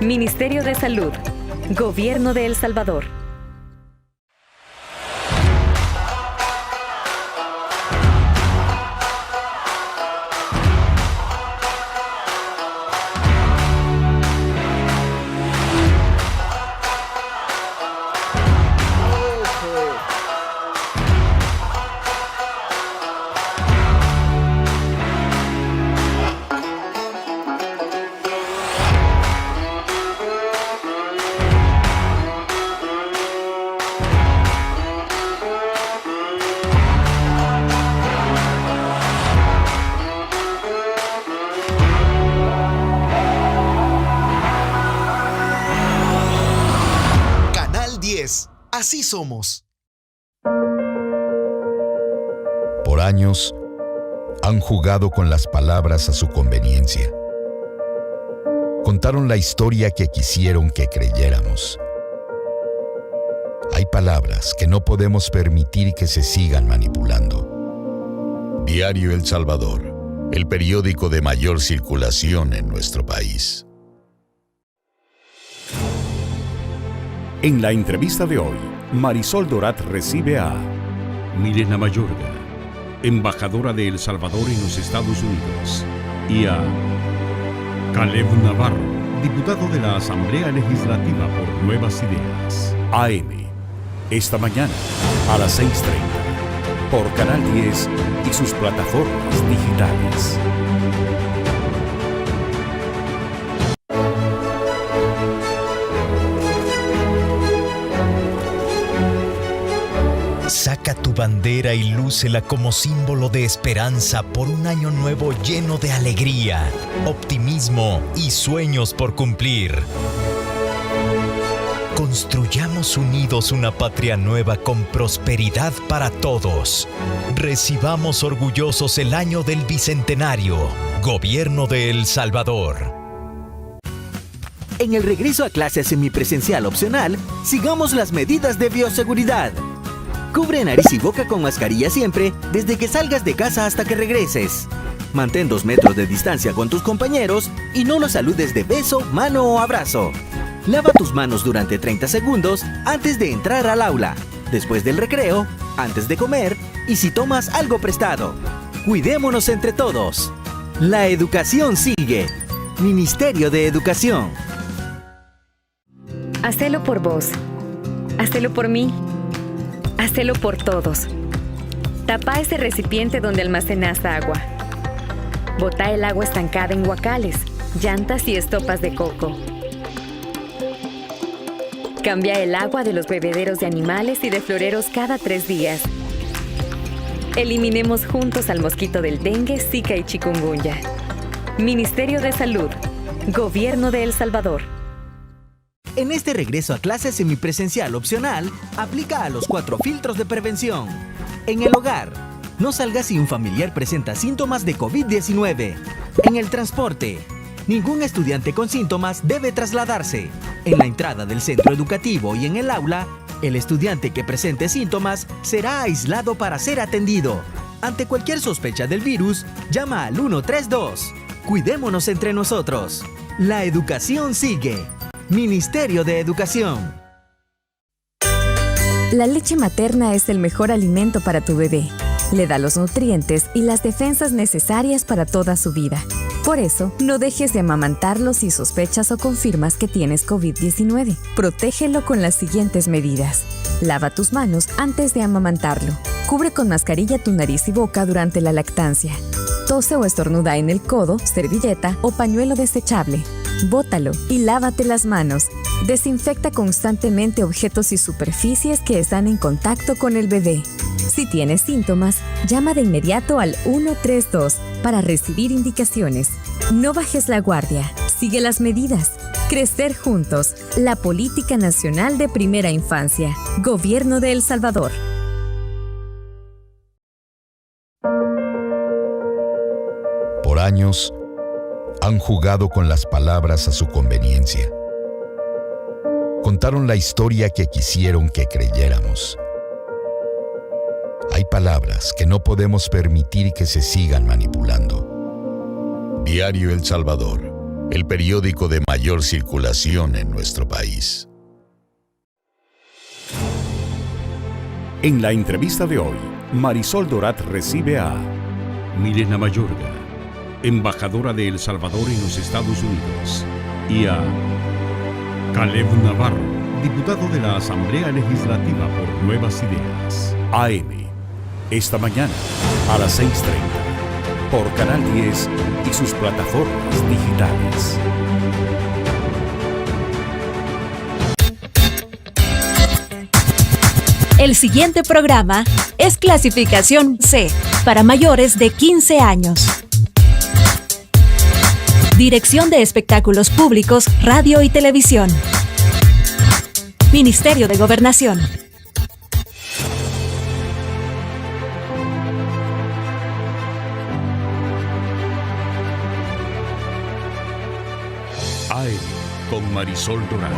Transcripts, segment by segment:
Ministerio de Salud, Gobierno de El Salvador. Así somos. Por años, han jugado con las palabras a su conveniencia. Contaron la historia que quisieron que creyéramos. Hay palabras que no podemos permitir que se sigan manipulando. Diario El Salvador, el periódico de mayor circulación en nuestro país. En la entrevista de hoy, Marisol Dorat recibe a Milena Mayorga, embajadora de El Salvador en los Estados Unidos, y a Caleb Navarro, diputado de la Asamblea Legislativa por Nuevas Ideas. AM, esta mañana a las 6:30, por Canal 10 y sus plataformas digitales. Saca tu bandera y lúcela como símbolo de esperanza por un año nuevo lleno de alegría, optimismo y sueños por cumplir. Construyamos unidos una patria nueva con prosperidad para todos. Recibamos orgullosos el año del Bicentenario. Gobierno de El Salvador. En el regreso a clases semipresencial opcional, sigamos las medidas de bioseguridad. Cubre nariz y boca con mascarilla siempre, desde que salgas de casa hasta que regreses. Mantén 2 metros de distancia con tus compañeros y no los saludes de beso, mano o abrazo. Lava tus manos durante 30 segundos antes de entrar al aula, después del recreo, antes de comer y si tomas algo prestado. Cuidémonos entre todos. La educación sigue. Ministerio de Educación. Hacelo por vos. Hacelo por mí. Hacelo por todos. Tapa ese recipiente donde almacenas agua. Botá el agua estancada en guacales, llantas y estopas de coco. Cambia el agua de los bebederos de animales y de floreros cada 3 días. Eliminemos juntos al mosquito del dengue, zika y chikungunya. Ministerio de Salud, Gobierno de El Salvador. En este regreso a clases semipresencial opcional, aplica a los 4 filtros de prevención. En el hogar, no salgas si un familiar presenta síntomas de COVID-19. En el transporte, ningún estudiante con síntomas debe trasladarse. En la entrada del centro educativo y en el aula, el estudiante que presente síntomas será aislado para ser atendido. Ante cualquier sospecha del virus, llama al 132. Cuidémonos entre nosotros. La educación sigue. Ministerio de Educación. La leche materna es el mejor alimento para tu bebé. Le da los nutrientes y las defensas necesarias para toda su vida. Por eso, no dejes de amamantarlo si sospechas o confirmas que tienes COVID-19. Protégelo con las siguientes medidas. Lava tus manos antes de amamantarlo. Cubre con mascarilla tu nariz y boca durante la lactancia. Tose o estornuda en el codo, servilleta o pañuelo desechable. Bótalo y lávate las manos. Desinfecta constantemente objetos y superficies que están en contacto con el bebé. Si tienes síntomas, llama de inmediato al 132 para recibir indicaciones. No bajes la guardia. Sigue las medidas. Crecer juntos. La Política Nacional de Primera Infancia. Gobierno de El Salvador. Por años, han jugado con las palabras a su conveniencia. Contaron la historia que quisieron que creyéramos. Hay palabras que no podemos permitir que se sigan manipulando. Diario El Salvador, el periódico de mayor circulación en nuestro país. En la entrevista de hoy, Marisol Dorat recibe a Milena Mayorga, embajadora de El Salvador en los Estados Unidos, y a Caleb Navarro, diputado de la Asamblea Legislativa por Nuevas Ideas. AM, esta mañana a las 6:30, por Canal 10 y sus plataformas digitales. El siguiente programa es clasificación C, para mayores de 15 años. Dirección de Espectáculos Públicos, Radio y Televisión. Ministerio de Gobernación. AM con Marisol Dorat.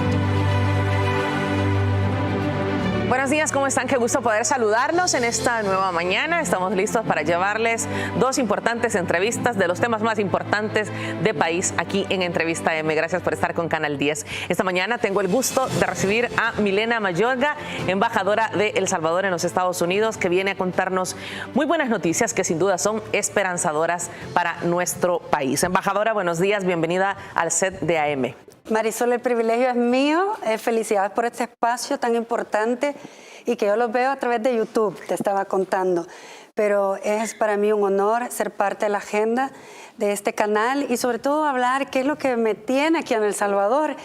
Buenos días, ¿cómo están? Qué gusto poder saludarlos en esta nueva mañana. Estamos listos para llevarles dos importantes entrevistas de los temas más importantes de país aquí en Entrevista M. Gracias por estar con Canal 10. Esta mañana tengo el gusto de recibir a Milena Mayorga, embajadora de El Salvador en los Estados Unidos, que viene a contarnos muy buenas noticias que sin duda son esperanzadoras para nuestro país. Embajadora, buenos días, bienvenida al set de AM. Marisol, el privilegio es mío. Felicidades por este espacio tan importante y que yo los veo a través de YouTube, te estaba contando. Pero es para mí un honor ser parte de la agenda de este canal y sobre todo hablar qué es lo que me tiene aquí en El Salvador.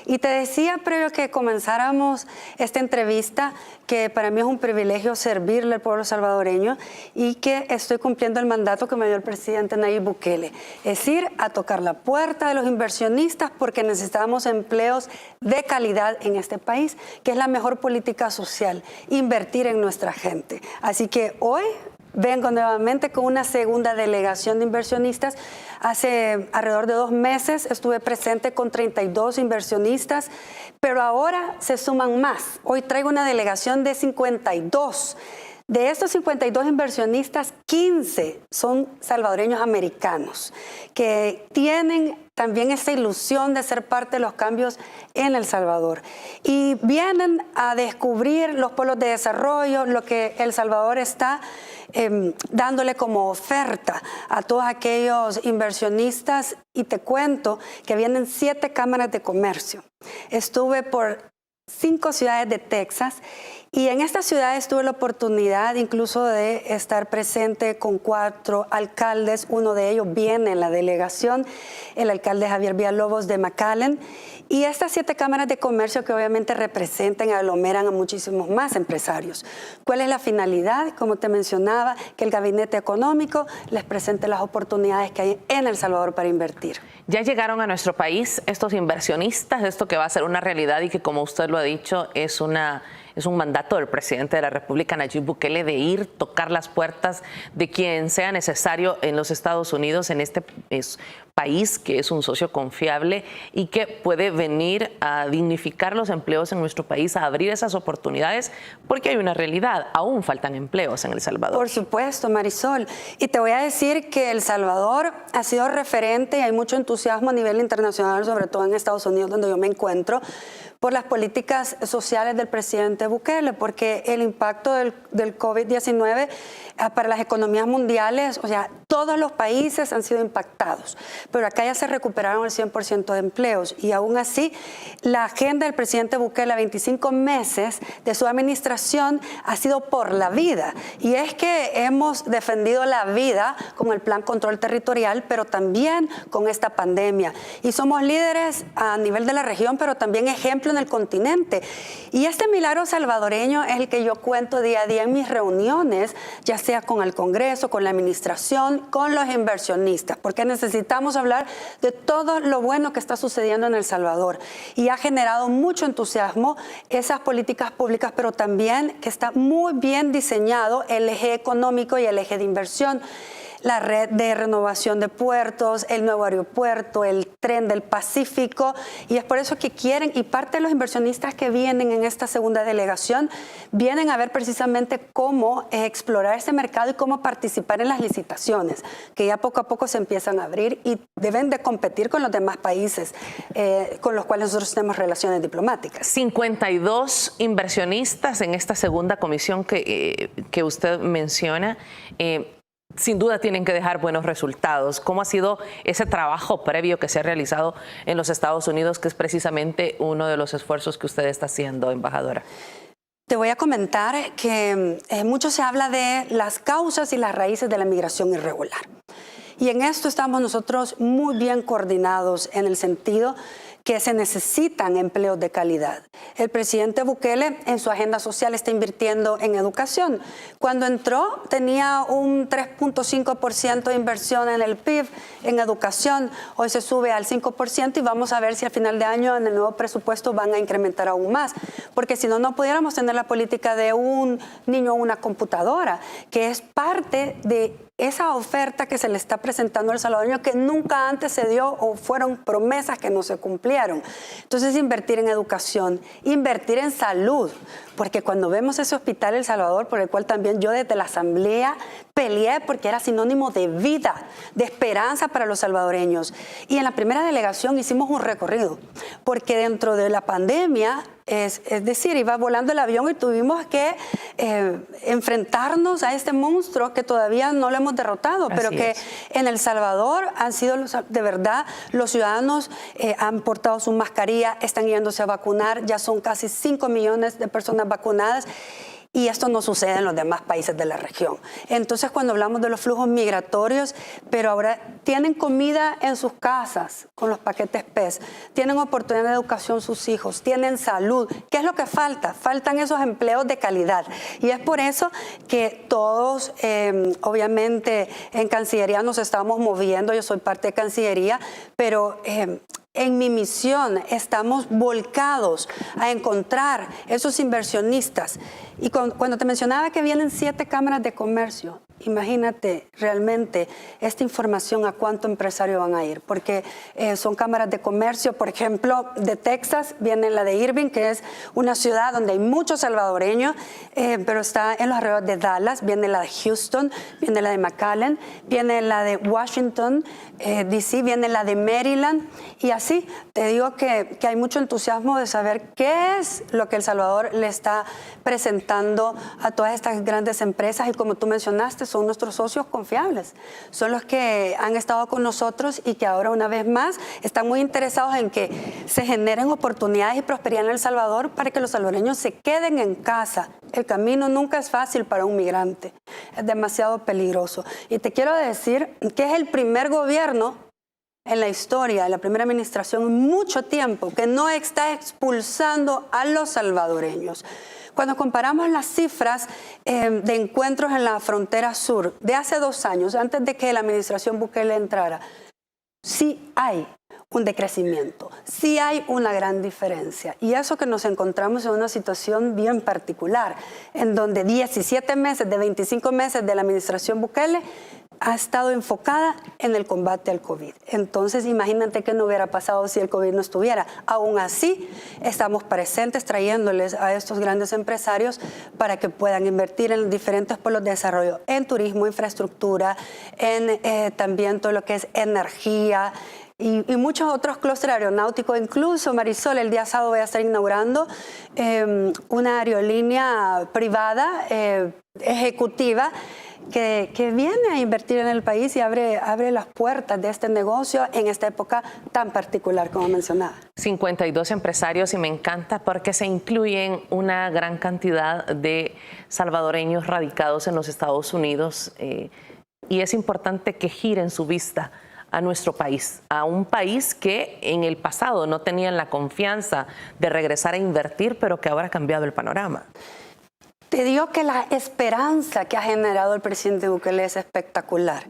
Y te decía, previo que comenzáramos esta entrevista, que para mí es un privilegio servirle al pueblo salvadoreño y que estoy cumpliendo el mandato que me dio el presidente Nayib Bukele. Es ir a tocar la puerta de los inversionistas porque necesitamos empleos de calidad en este país, que es la mejor política social, invertir en nuestra gente. Así que hoy vengo nuevamente con una segunda delegación de inversionistas. Hace alrededor de 2 meses estuve presente con 32 inversionistas, pero ahora se suman más. Hoy traigo una delegación de 52. De estos 52 inversionistas, 15 son salvadoreños americanos que tienen también esta ilusión de ser parte de los cambios en El Salvador. Y vienen a descubrir los polos de desarrollo, lo que El Salvador está dándole como oferta a todos aquellos inversionistas. Y te cuento que vienen 7 cámaras de comercio. Estuve por 5 ciudades de Texas y en estas ciudades tuve la oportunidad incluso de estar presente con 4 alcaldes. Uno de ellos viene en la delegación, el alcalde Javier Villalobos de McAllen. Y estas 7 cámaras de comercio que obviamente representan y aglomeran a muchísimos más empresarios. ¿Cuál es la finalidad? Como te mencionaba, que el gabinete económico les presente las oportunidades que hay en El Salvador para invertir. Ya llegaron a nuestro país estos inversionistas, esto que va a ser una realidad y que, como usted lo ha dicho, es un mandato del presidente de la República, Nayib Bukele, de ir, tocar las puertas de quien sea necesario en los Estados Unidos, en este país que es un socio confiable y que puede venir a dignificar los empleos en nuestro país, a abrir esas oportunidades, porque hay una realidad, aún faltan empleos en El Salvador. Por supuesto, Marisol. Y te voy a decir que El Salvador ha sido referente y hay mucho entusiasmo a nivel internacional, sobre todo en Estados Unidos, donde yo me encuentro, por las políticas sociales del presidente Bukele, porque el impacto del COVID-19 para las economías mundiales, o sea, todos los países han sido impactados, pero acá ya se recuperaron el 100% de empleos y aún así la agenda del presidente Bukele a 25 meses de su administración ha sido por la vida, y es que hemos defendido la vida con el Plan Control Territorial, pero también con esta pandemia, y somos líderes a nivel de la región, pero también ejemplo en el continente. Y este milagro salvadoreño es el que yo cuento día a día en mis reuniones, ya sea con el Congreso, con la administración, con los inversionistas, porque necesitamos hablar de todo lo bueno que está sucediendo en El Salvador. Y ha generado mucho entusiasmo esas políticas públicas, pero también que está muy bien diseñado el eje económico y el eje de inversión. la red de renovación de puertos, el nuevo aeropuerto, el tren del Pacífico, y es por eso que quieren, y parte de los inversionistas que vienen en esta segunda delegación, vienen a ver precisamente cómo explorar ese mercado y cómo participar en las licitaciones, que ya poco a poco se empiezan a abrir y deben de competir con los demás países con los cuales nosotros tenemos relaciones diplomáticas. 52 inversionistas en esta segunda comisión que usted menciona. Sin duda tienen que dejar buenos resultados. ¿Cómo ha sido ese trabajo previo que se ha realizado en los Estados Unidos, que es precisamente uno de los esfuerzos que usted está haciendo, embajadora? Te voy a comentar que mucho se habla de las causas y las raíces de la migración irregular. Y en esto estamos nosotros muy bien coordinados en el sentido que se necesitan empleos de calidad. El presidente Bukele en su agenda social está invirtiendo en educación. Cuando entró tenía un 3.5% de inversión en el PIB, en educación. Hoy se sube al 5% y vamos a ver si al final de año en el nuevo presupuesto van a incrementar aún más. Porque si no, no pudiéramos tener la política de un niño o una computadora, que es parte de esa oferta que se le está presentando al salvadoreño que nunca antes se dio o fueron promesas que no se cumplieron. Entonces, invertir en educación, invertir en salud, porque cuando vemos ese hospital El Salvador, por el cual también yo desde la asamblea peleé porque era sinónimo de vida, de esperanza para los salvadoreños. Y en la primera delegación hicimos un recorrido, porque dentro de la pandemia, es decir, iba volando el avión y tuvimos que enfrentarnos a este monstruo que todavía no lo hemos derrotado, pero que en El Salvador han sido, de verdad, los ciudadanos han portado su mascarilla, están yéndose a vacunar, ya son casi 5 millones de personas vacunadas. Y esto no sucede en los demás países de la región. Entonces, cuando hablamos de los flujos migratorios, pero ahora tienen comida en sus casas con los paquetes PES, tienen oportunidad de educación sus hijos, tienen salud. ¿Qué es lo que falta? Faltan esos empleos de calidad. Y es por eso que todos, obviamente, en Cancillería nos estamos moviendo. Yo soy parte de Cancillería, pero en mi misión estamos volcados a encontrar esos inversionistas. Y cuando te mencionaba que vienen 7 cámaras de comercio, imagínate realmente esta información a cuánto empresario van a ir, porque son cámaras de comercio, por ejemplo, de Texas, viene la de Irving, que es una ciudad donde hay muchos salvadoreños, pero está en los alrededores de Dallas, viene la de Houston, viene la de McAllen, viene la de Washington, D.C., viene la de Maryland, y así te digo que hay mucho entusiasmo de saber qué es lo que El Salvador le está presentando a todas estas grandes empresas, y como tú mencionaste, son nuestros socios confiables, son los que han estado con nosotros y que ahora una vez más están muy interesados en que se generen oportunidades y prosperidad en El Salvador para que los salvadoreños se queden en casa. El camino nunca es fácil para un migrante, es demasiado peligroso. Y te quiero decir que es el primer gobierno en la historia de la primera administración en mucho tiempo que no está expulsando a los salvadoreños. Cuando comparamos las cifras de encuentros en la frontera sur de hace 2 años, antes de que la administración Bukele entrara, sí hay un decrecimiento, sí hay una gran diferencia. Y eso que nos encontramos en una situación bien particular, en donde 17 meses de 25 meses de la administración Bukele ha estado enfocada en el combate al COVID. Entonces, imagínate qué no hubiera pasado si el COVID no estuviera. Aún así, estamos presentes trayéndoles a estos grandes empresarios para que puedan invertir en diferentes polos de desarrollo, en turismo, infraestructura, en también todo lo que es energía, y muchos otros clústeres aeronáuticos. Incluso, Marisol, el día sábado voy a estar inaugurando una aerolínea privada ejecutiva que viene a invertir en el país y abre las puertas de este negocio en esta época tan particular como mencionaba. 52 empresarios, y me encanta porque se incluyen una gran cantidad de salvadoreños radicados en los Estados Unidos, y es importante que giren su vista a nuestro país, a un país que en el pasado no tenían la confianza de regresar a invertir, pero que ahora ha cambiado el panorama. Te digo que la esperanza que ha generado el presidente Bukele es espectacular.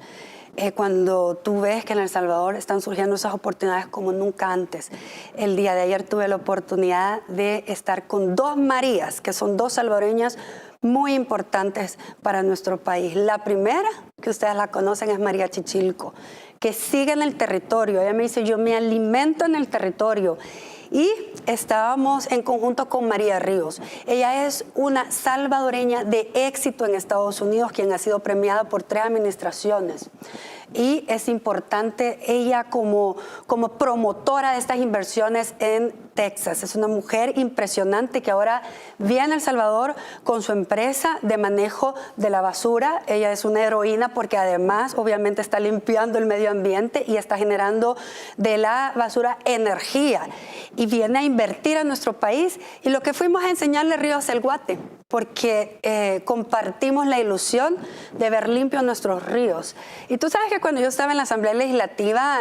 Cuando tú ves que en El Salvador están surgiendo esas oportunidades como nunca antes. El día de ayer tuve la oportunidad de estar con 2 Marías, que son 2 salvadoreñas muy importantes para nuestro país. La primera, que ustedes la conocen, es María Chichilco, que sigue en el territorio. Ella me dice, yo me alimento en el territorio. Y estábamos en conjunto con María Ríos. Ella es una salvadoreña de éxito en Estados Unidos, quien ha sido premiada por 3 administraciones. Y es importante ella como promotora de estas inversiones en Texas. Es una mujer impresionante que ahora viene a El Salvador con su empresa de manejo de la basura. Ella es una heroína porque además obviamente está limpiando el medio ambiente y está generando de la basura energía. Y viene a invertir a nuestro país. Y lo que fuimos a enseñarle Ríos el Guate, porque compartimos la ilusión de ver limpios nuestros ríos. Y tú sabes que cuando yo estaba en la Asamblea Legislativa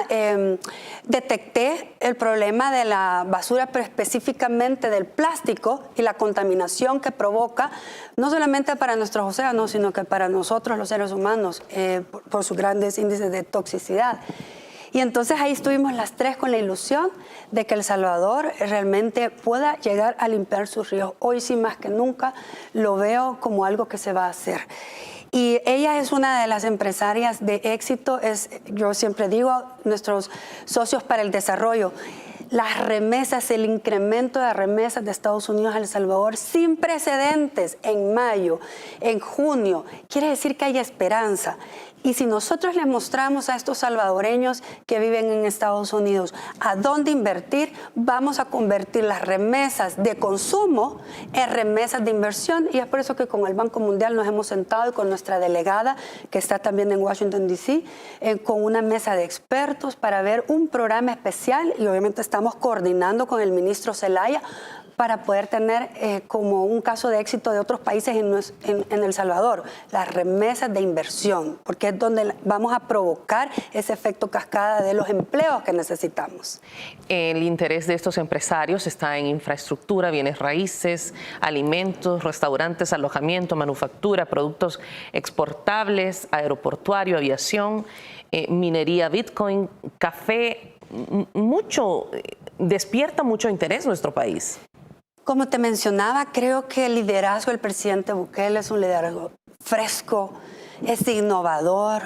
detecté el problema de la basura, pero específicamente del plástico y la contaminación que provoca, no solamente para nuestros océanos, sino que para nosotros los seres humanos, por sus grandes índices de toxicidad. Y entonces ahí estuvimos las 3 con la ilusión de que El Salvador realmente pueda llegar a limpiar sus ríos. Hoy sí más que nunca lo veo como algo que se va a hacer. Y ella es una de las empresarias de éxito, yo siempre digo, nuestros socios para el desarrollo. Las remesas, el incremento de remesas de Estados Unidos a El Salvador sin precedentes en mayo, en junio, quiere decir que hay esperanza. Y si nosotros les mostramos a estos salvadoreños que viven en Estados Unidos a dónde invertir, vamos a convertir las remesas de consumo en remesas de inversión. Y es por eso que con el Banco Mundial nos hemos sentado y con nuestra delegada, que está también en Washington, D.C., con una mesa de expertos para ver un programa especial. Y obviamente estamos coordinando con el ministro Zelaya para poder tener como un caso de éxito de otros países en El Salvador, las remesas de inversión, porque es donde vamos a provocar ese efecto cascada de los empleos que necesitamos. El interés de estos empresarios está en infraestructura, bienes raíces, alimentos, restaurantes, alojamiento, manufactura, productos exportables, aeroportuario, aviación, minería, Bitcoin, café, despierta mucho interés nuestro país. Como te mencionaba, creo que el liderazgo del presidente Bukele es un liderazgo fresco, es innovador.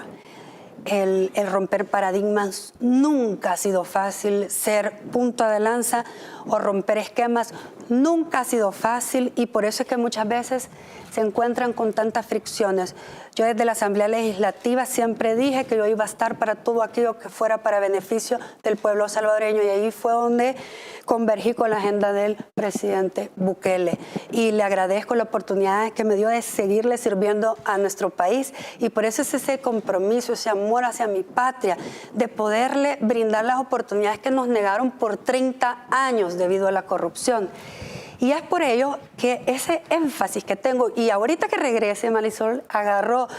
El romper paradigmas nunca ha sido fácil, ser punta de lanza o romper esquemas nunca ha sido fácil y por eso es que muchas veces se encuentran con tantas fricciones. Yo desde la Asamblea Legislativa siempre dije que yo iba a estar para todo aquello que fuera para beneficio del pueblo salvadoreño y ahí fue donde convergí con la agenda del presidente Bukele. Y le agradezco la oportunidad que me dio de seguirle sirviendo a nuestro país y por eso es ese compromiso, ese amor hacia mi patria, de poderle brindar las oportunidades que nos negaron por 30 años debido a la corrupción. Y es por ello que ese énfasis que tengo, y ahorita que regrese Marisol, agarró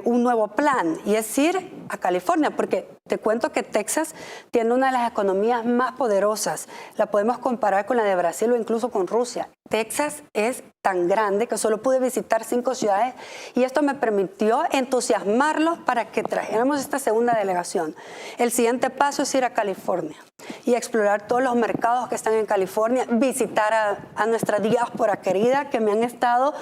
un nuevo plan, y es ir a California, porque te cuento que Texas tiene una de las economías más poderosas. La podemos comparar con la de Brasil o incluso con Rusia. Texas es tan grande que solo pude visitar 5 ciudades y esto me permitió entusiasmarlos para que trajéramos esta segunda delegación. El siguiente paso es ir a California y explorar todos los mercados que están en California, visitar a nuestra diáspora querida que me han estado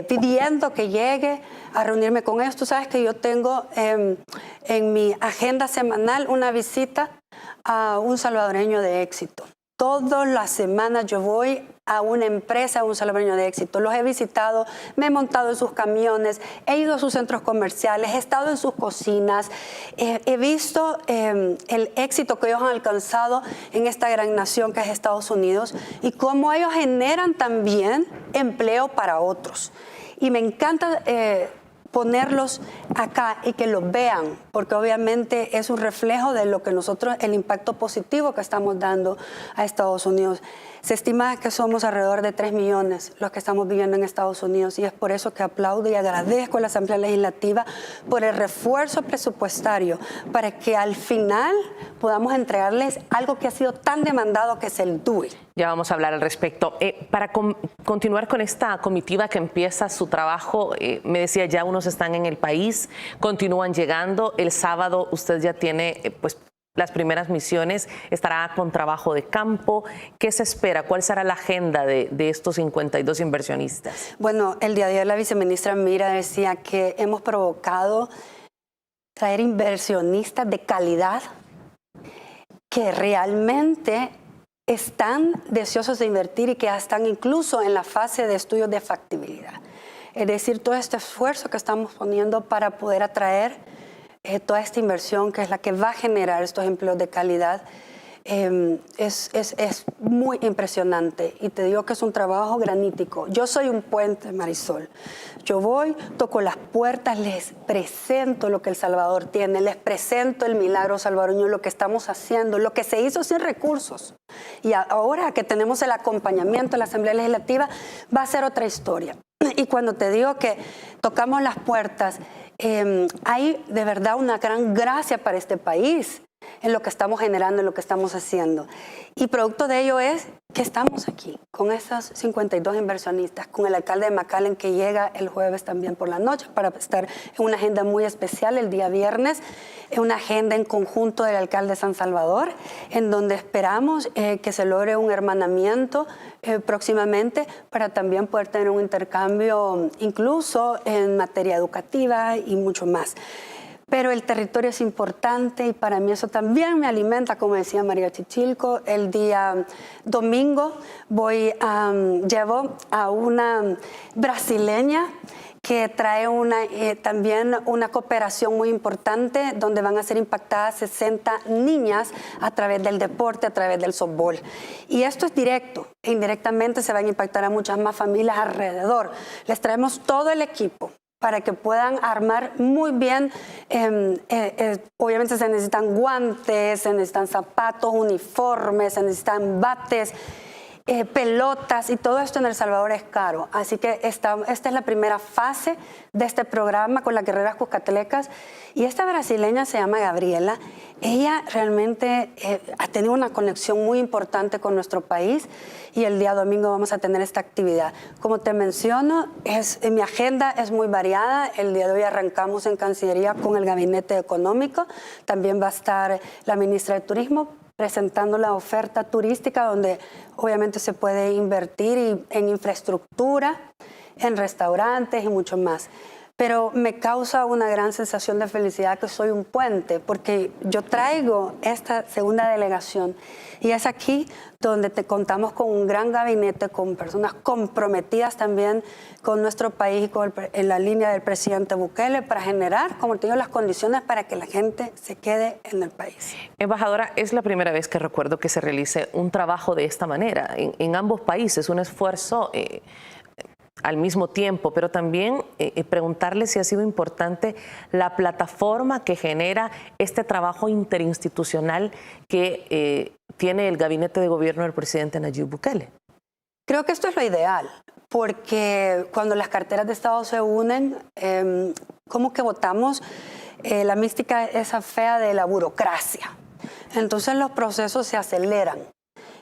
pidiendo que llegue a reunirme con ellos. Tú sabes que yo tengo en mi agenda semanal una visita a un salvadoreño de éxito. Todas las semanas yo voy a una empresa, a un salvadoreño de éxito. Los he visitado, me he montado en sus camiones, he ido a sus centros comerciales, he estado en sus cocinas, he visto el éxito que ellos han alcanzado en esta gran nación que es Estados Unidos y cómo ellos generan también empleo para otros. Y me encanta ponerlos acá y que los vean, porque obviamente es un reflejo de lo que nosotros, el impacto positivo que estamos dando a Estados Unidos. Se estima que somos alrededor de 3 millones los que estamos viviendo en Estados Unidos y es por eso que aplaudo y agradezco a la Asamblea Legislativa por el refuerzo presupuestario para que al final podamos entregarles algo que ha sido tan demandado que es el DUI. Ya vamos a hablar al respecto. Para continuar con esta comitiva que empieza su trabajo, me decía ya unos están en el país, continúan llegando. El sábado usted ya tiene pues las primeras misiones, estará con trabajo de campo. ¿Qué se espera? ¿Cuál será la agenda de estos 52 inversionistas? Bueno, el día de ayer la viceministra Mira decía que hemos provocado traer inversionistas de calidad que realmente están deseosos de invertir y que ya están incluso en la fase de estudios de factibilidad. Es decir, todo este esfuerzo que estamos poniendo para poder atraer toda esta inversión, que es la que va a generar estos empleos de calidad, es muy impresionante. Y te digo que es un trabajo granítico. Yo soy un puente, Marisol. Yo voy, toco las puertas, les presento lo que El Salvador tiene, les presento el milagro salvadoreño, lo que estamos haciendo, lo que se hizo sin recursos. Y ahora que tenemos el acompañamiento de la Asamblea Legislativa, va a ser otra historia. Y cuando te digo que tocamos las puertas, hay de verdad una gran gracia para este país en lo que estamos generando, en lo que estamos haciendo. Y producto de ello es que estamos aquí con esos 52 inversionistas, con el alcalde de McAllen que llega el jueves también por la noche para estar en una agenda muy especial el día viernes, en una agenda en conjunto del alcalde de San Salvador, en donde esperamos que se logre un hermanamiento próximamente para también poder tener un intercambio incluso en materia educativa y mucho más. Pero el territorio es importante y para mí eso también me alimenta, como decía María Chichilco. El día domingo llevo a una brasileña que trae también una cooperación muy importante donde van a ser impactadas 60 niñas a través del deporte, a través del softball. Y esto es directo e indirectamente se van a impactar a muchas más familias alrededor. Les traemos todo el equipo para que puedan armar muy bien. Obviamente se necesitan guantes, se necesitan zapatos, uniformes, se necesitan bates, pelotas, y todo esto en El Salvador es caro. Así que esta es la primera fase de este programa con las guerreras cuscatlecas. Y esta brasileña se llama Gabriela. Ella realmente ha tenido una conexión muy importante con nuestro país y el día domingo vamos a tener esta actividad. Como te menciono, mi agenda es muy variada. El día de hoy arrancamos en Cancillería con el Gabinete Económico. También va a estar la ministra de Turismo presentando la oferta turística donde obviamente se puede invertir en infraestructura, en restaurantes y mucho más. Pero me causa una gran sensación de felicidad que soy un puente, porque yo traigo esta segunda delegación y es aquí donde contamos con un gran gabinete, con personas comprometidas también con nuestro país y en la línea del presidente Bukele para generar, como te digo, las condiciones para que la gente se quede en el país. Embajadora, es la primera vez que recuerdo que se realice un trabajo de esta manera en ambos países, un esfuerzo al mismo tiempo, pero también preguntarle si ha sido importante la plataforma que genera este trabajo interinstitucional que tiene el gabinete de gobierno del presidente Nayib Bukele. Creo que esto es lo ideal, porque cuando las carteras de Estado se unen, como que votamos la mística esa fea de la burocracia. Entonces los procesos se aceleran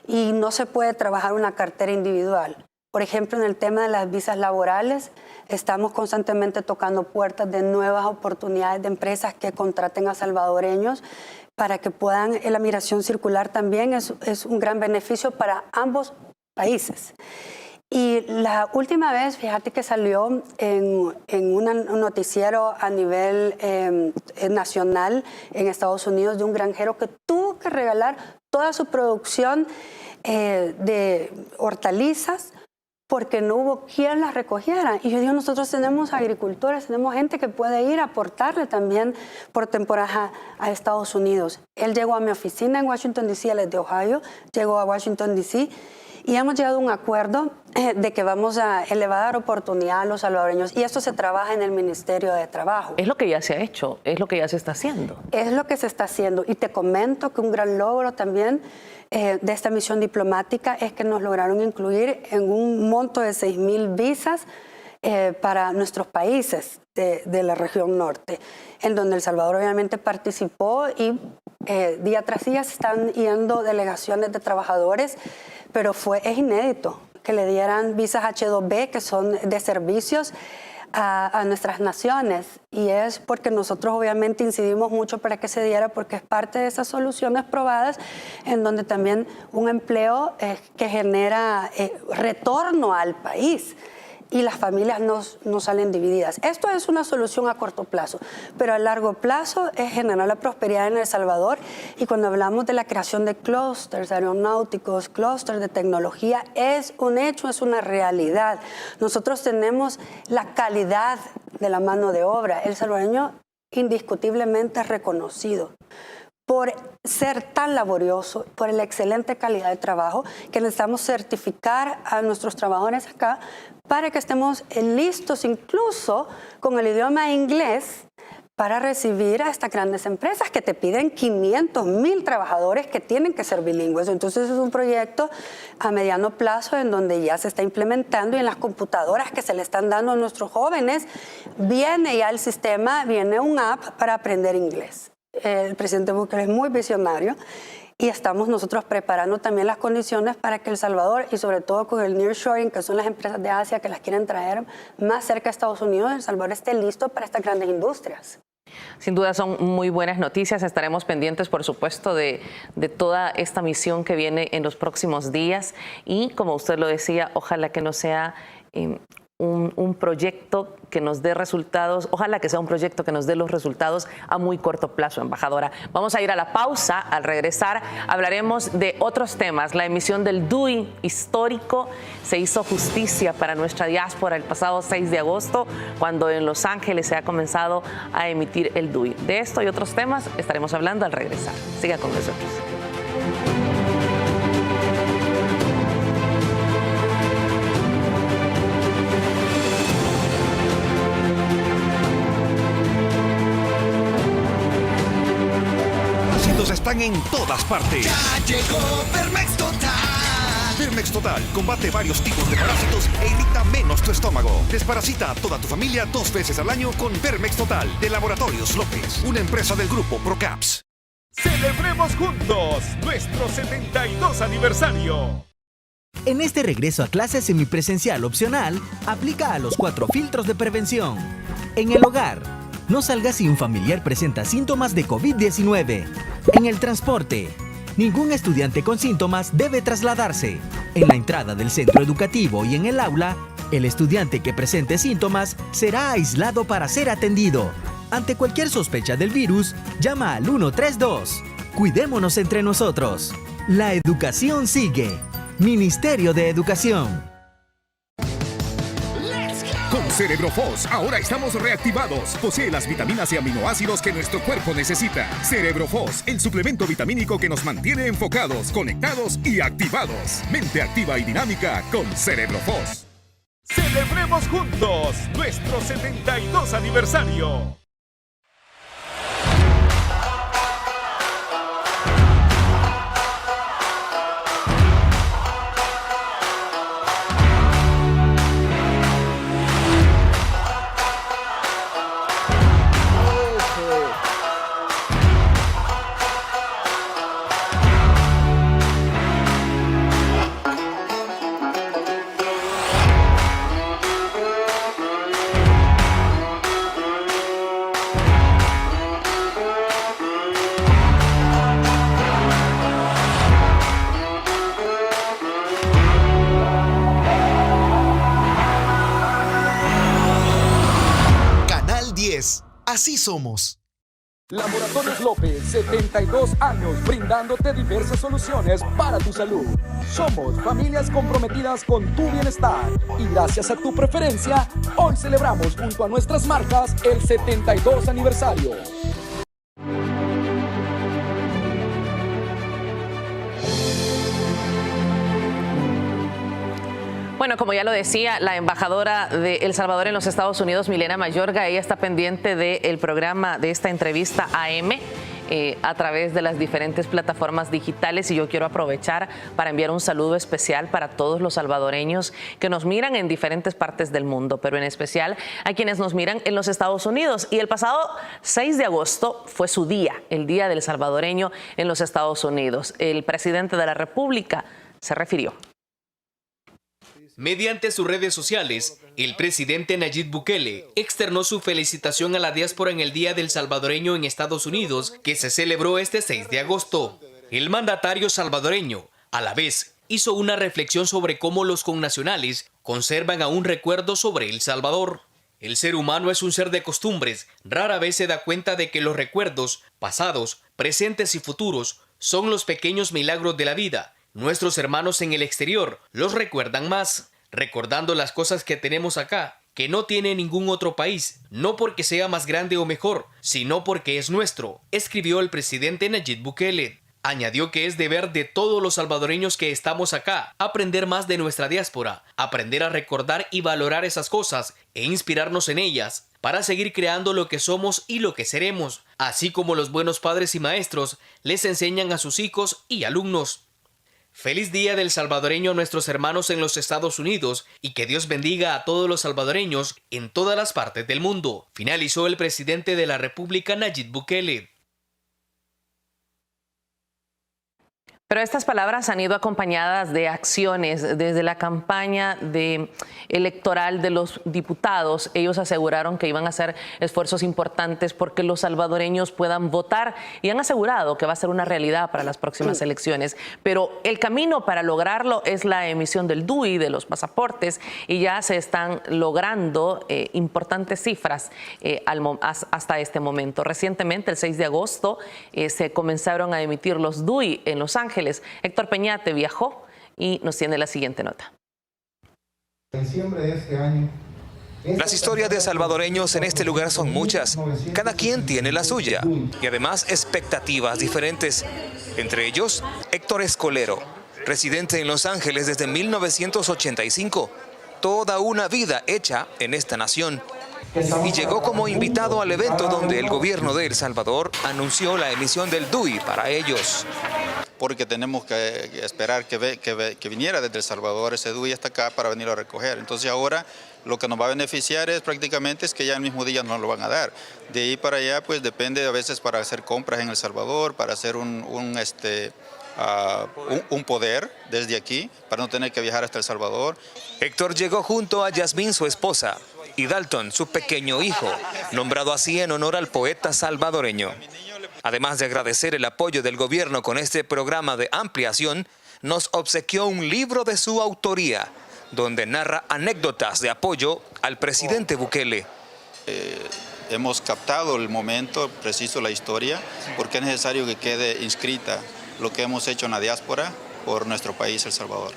y no se puede trabajar una cartera individual. Por ejemplo, en el tema de las visas laborales, estamos constantemente tocando puertas de nuevas oportunidades de empresas que contraten a salvadoreños para que puedan, la migración circular también es un gran beneficio para ambos países. Y la última vez, fíjate que salió en un noticiero a nivel nacional en Estados Unidos de un granjero que tuvo que regalar toda su producción de hortalizas porque no hubo quien las recogiera. Y yo digo, nosotros tenemos agricultores, tenemos gente que puede ir a aportarle también por temporada a Estados Unidos. Él llegó a mi oficina en Washington, D.C., él es de Ohio, llegó a Washington, D.C., y hemos llegado a un acuerdo de que vamos a dar oportunidad a los salvadoreños. Y esto se trabaja en el Ministerio de Trabajo. Es lo que ya se ha hecho, es lo que ya se está haciendo. Es lo que se está haciendo. Y te comento que un gran logro también de esta misión diplomática es que nos lograron incluir en un monto de 6,000 visas para nuestros países de la región norte, en donde El Salvador obviamente participó y día tras día se están yendo delegaciones de trabajadores, pero es inédito que le dieran visas H2B, que son de servicios, a nuestras naciones, y es porque nosotros obviamente incidimos mucho para que se diera, porque es parte de esas soluciones probadas en donde también un empleo que genera retorno al país y las familias no salen divididas. Esto es una solución a corto plazo, pero a largo plazo es generar la prosperidad en El Salvador. Y cuando hablamos de la creación de clústeres aeronáuticos, clústeres de tecnología, es un hecho, es una realidad. Nosotros tenemos la calidad de la mano de obra. El salvadoreño indiscutiblemente es reconocido por ser tan laborioso, por la excelente calidad de trabajo, que necesitamos certificar a nuestros trabajadores acá para que estemos listos incluso con el idioma inglés para recibir a estas grandes empresas que te piden 500,000 trabajadores que tienen que ser bilingües. Entonces es un proyecto a mediano plazo en donde ya se está implementando, y en las computadoras que se le están dando a nuestros jóvenes viene ya el sistema, viene un app para aprender inglés. El presidente Bukele es muy visionario y estamos nosotros preparando también las condiciones para que El Salvador, y sobre todo con el nearshoring, que son las empresas de Asia que las quieren traer más cerca a Estados Unidos, El Salvador esté listo para estas grandes industrias. Sin duda son muy buenas noticias. Estaremos pendientes, por supuesto, de toda esta misión que viene en los próximos días, y como usted lo decía, ojalá que no sea un proyecto que nos dé resultados, ojalá que sea un proyecto que nos dé los resultados a muy corto plazo, embajadora. Vamos a ir a la pausa. Al regresar hablaremos de otros temas. La emisión del DUI histórico. Se hizo justicia para nuestra diáspora el pasado 6 de agosto, cuando en Los Ángeles se ha comenzado a emitir el DUI. De esto y otros temas estaremos hablando al regresar. Siga con nosotros. Están en todas partes. Ya llegó Vermex Total. Vermex Total combate varios tipos de parásitos e irrita menos tu estómago. Desparasita a toda tu familia 2 veces al año con Vermex Total de Laboratorios López, una empresa del grupo Procaps. Celebremos juntos nuestro 72 aniversario. En este regreso a clases semipresencial opcional, aplica a los 4 filtros de prevención. En el hogar, no salga si un familiar presenta síntomas de COVID-19. En el transporte, ningún estudiante con síntomas debe trasladarse. En la entrada del centro educativo y en el aula, el estudiante que presente síntomas será aislado para ser atendido. Ante cualquier sospecha del virus, llama al 132. Cuidémonos entre nosotros. La educación sigue. Ministerio de Educación. Con Cerebrofos, ahora estamos reactivados. Posee las vitaminas y aminoácidos que nuestro cuerpo necesita. Cerebrofos, el suplemento vitamínico que nos mantiene enfocados, conectados y activados. Mente activa y dinámica con Cerebrofos. Celebremos juntos nuestro 72 aniversario. Así somos. Laboratorios López, 72 años brindándote diversas soluciones para tu salud. Somos familias comprometidas con tu bienestar y gracias a tu preferencia, hoy celebramos junto a nuestras marcas el 72 aniversario. Bueno, como ya lo decía la embajadora de El Salvador en los Estados Unidos, Milena Mayorga, ella está pendiente del programa de esta entrevista AM a través de las diferentes plataformas digitales, y yo quiero aprovechar para enviar un saludo especial para todos los salvadoreños que nos miran en diferentes partes del mundo, pero en especial a quienes nos miran en los Estados Unidos. Y el pasado 6 de agosto fue su día, el Día del Salvadoreño en los Estados Unidos. El presidente de la República se refirió. Mediante sus redes sociales, el presidente Nayib Bukele externó su felicitación a la diáspora en el Día del Salvadoreño en Estados Unidos, que se celebró este 6 de agosto. El mandatario salvadoreño, a la vez, hizo una reflexión sobre cómo los connacionales conservan aún recuerdos sobre El Salvador. El ser humano es un ser de costumbres, rara vez se da cuenta de que los recuerdos, pasados, presentes y futuros, son los pequeños milagros de la vida. Nuestros hermanos en el exterior los recuerdan más, recordando las cosas que tenemos acá, que no tiene ningún otro país, no porque sea más grande o mejor, sino porque es nuestro, escribió el presidente Nayib Bukele. Añadió que es deber de todos los salvadoreños que estamos acá aprender más de nuestra diáspora, aprender a recordar y valorar esas cosas e inspirarnos en ellas para seguir creando lo que somos y lo que seremos, así como los buenos padres y maestros les enseñan a sus hijos y alumnos. Feliz Día del Salvadoreño a nuestros hermanos en los Estados Unidos y que Dios bendiga a todos los salvadoreños en todas las partes del mundo, finalizó el presidente de la República Nayib Bukele. Pero estas palabras han ido acompañadas de acciones. Desde la campaña electoral de los diputados, ellos aseguraron que iban a hacer esfuerzos importantes porque los salvadoreños puedan votar y han asegurado que va a ser una realidad para las próximas elecciones. Pero el camino para lograrlo es la emisión del DUI, de los pasaportes, y ya se están logrando importantes cifras hasta este momento. Recientemente, el 6 de agosto, se comenzaron a emitir los DUI en Los Ángeles. Héctor Peñate viajó y nos tiene la siguiente nota. En diciembre de este año. Las historias de salvadoreños en este lugar son muchas. Cada quien tiene la suya y además expectativas diferentes. Entre ellos, Héctor Escolero, residente en Los Ángeles desde 1985. Toda una vida hecha en esta nación. Y llegó como invitado al evento donde el gobierno de El Salvador anunció la emisión del DUI para ellos. Porque tenemos que esperar que viniera desde El Salvador ese DUI hasta acá para venirlo a recoger. Entonces ahora lo que nos va a beneficiar es prácticamente que ya el mismo día nos lo van a dar. De ahí para allá pues depende a veces para hacer compras en El Salvador, para hacer un poder desde aquí, para no tener que viajar hasta El Salvador. Héctor llegó junto a Yasmín, su esposa, y Dalton, su pequeño hijo, nombrado así en honor al poeta salvadoreño. Además de agradecer el apoyo del gobierno con este programa de ampliación, nos obsequió un libro de su autoría, donde narra anécdotas de apoyo al presidente Bukele. Hemos captado el momento preciso, la historia, porque es necesario que quede inscrita lo que hemos hecho en la diáspora por nuestro país, El Salvador.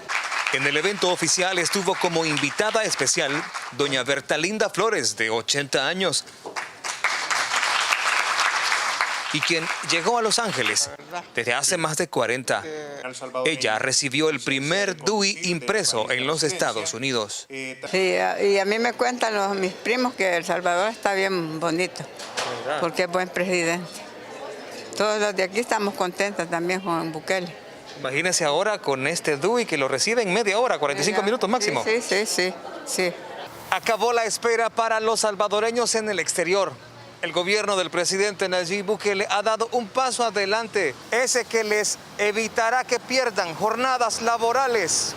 En el evento oficial estuvo como invitada especial doña Bertalinda Flores, de 80 años, y quien llegó a Los Ángeles desde hace más de 40. Ella recibió el primer DUI impreso en los Estados Unidos. Sí, y a mí me cuentan mis primos que El Salvador está bien bonito, porque es buen presidente. Todos los de aquí estamos contentos también con Bukele. Imagínese ahora con este DUI que lo recibe en media hora, 45 minutos máximo. Sí. Acabó la espera para los salvadoreños en el exterior. El gobierno del presidente Nayib Bukele ha dado un paso adelante, ese que les evitará que pierdan jornadas laborales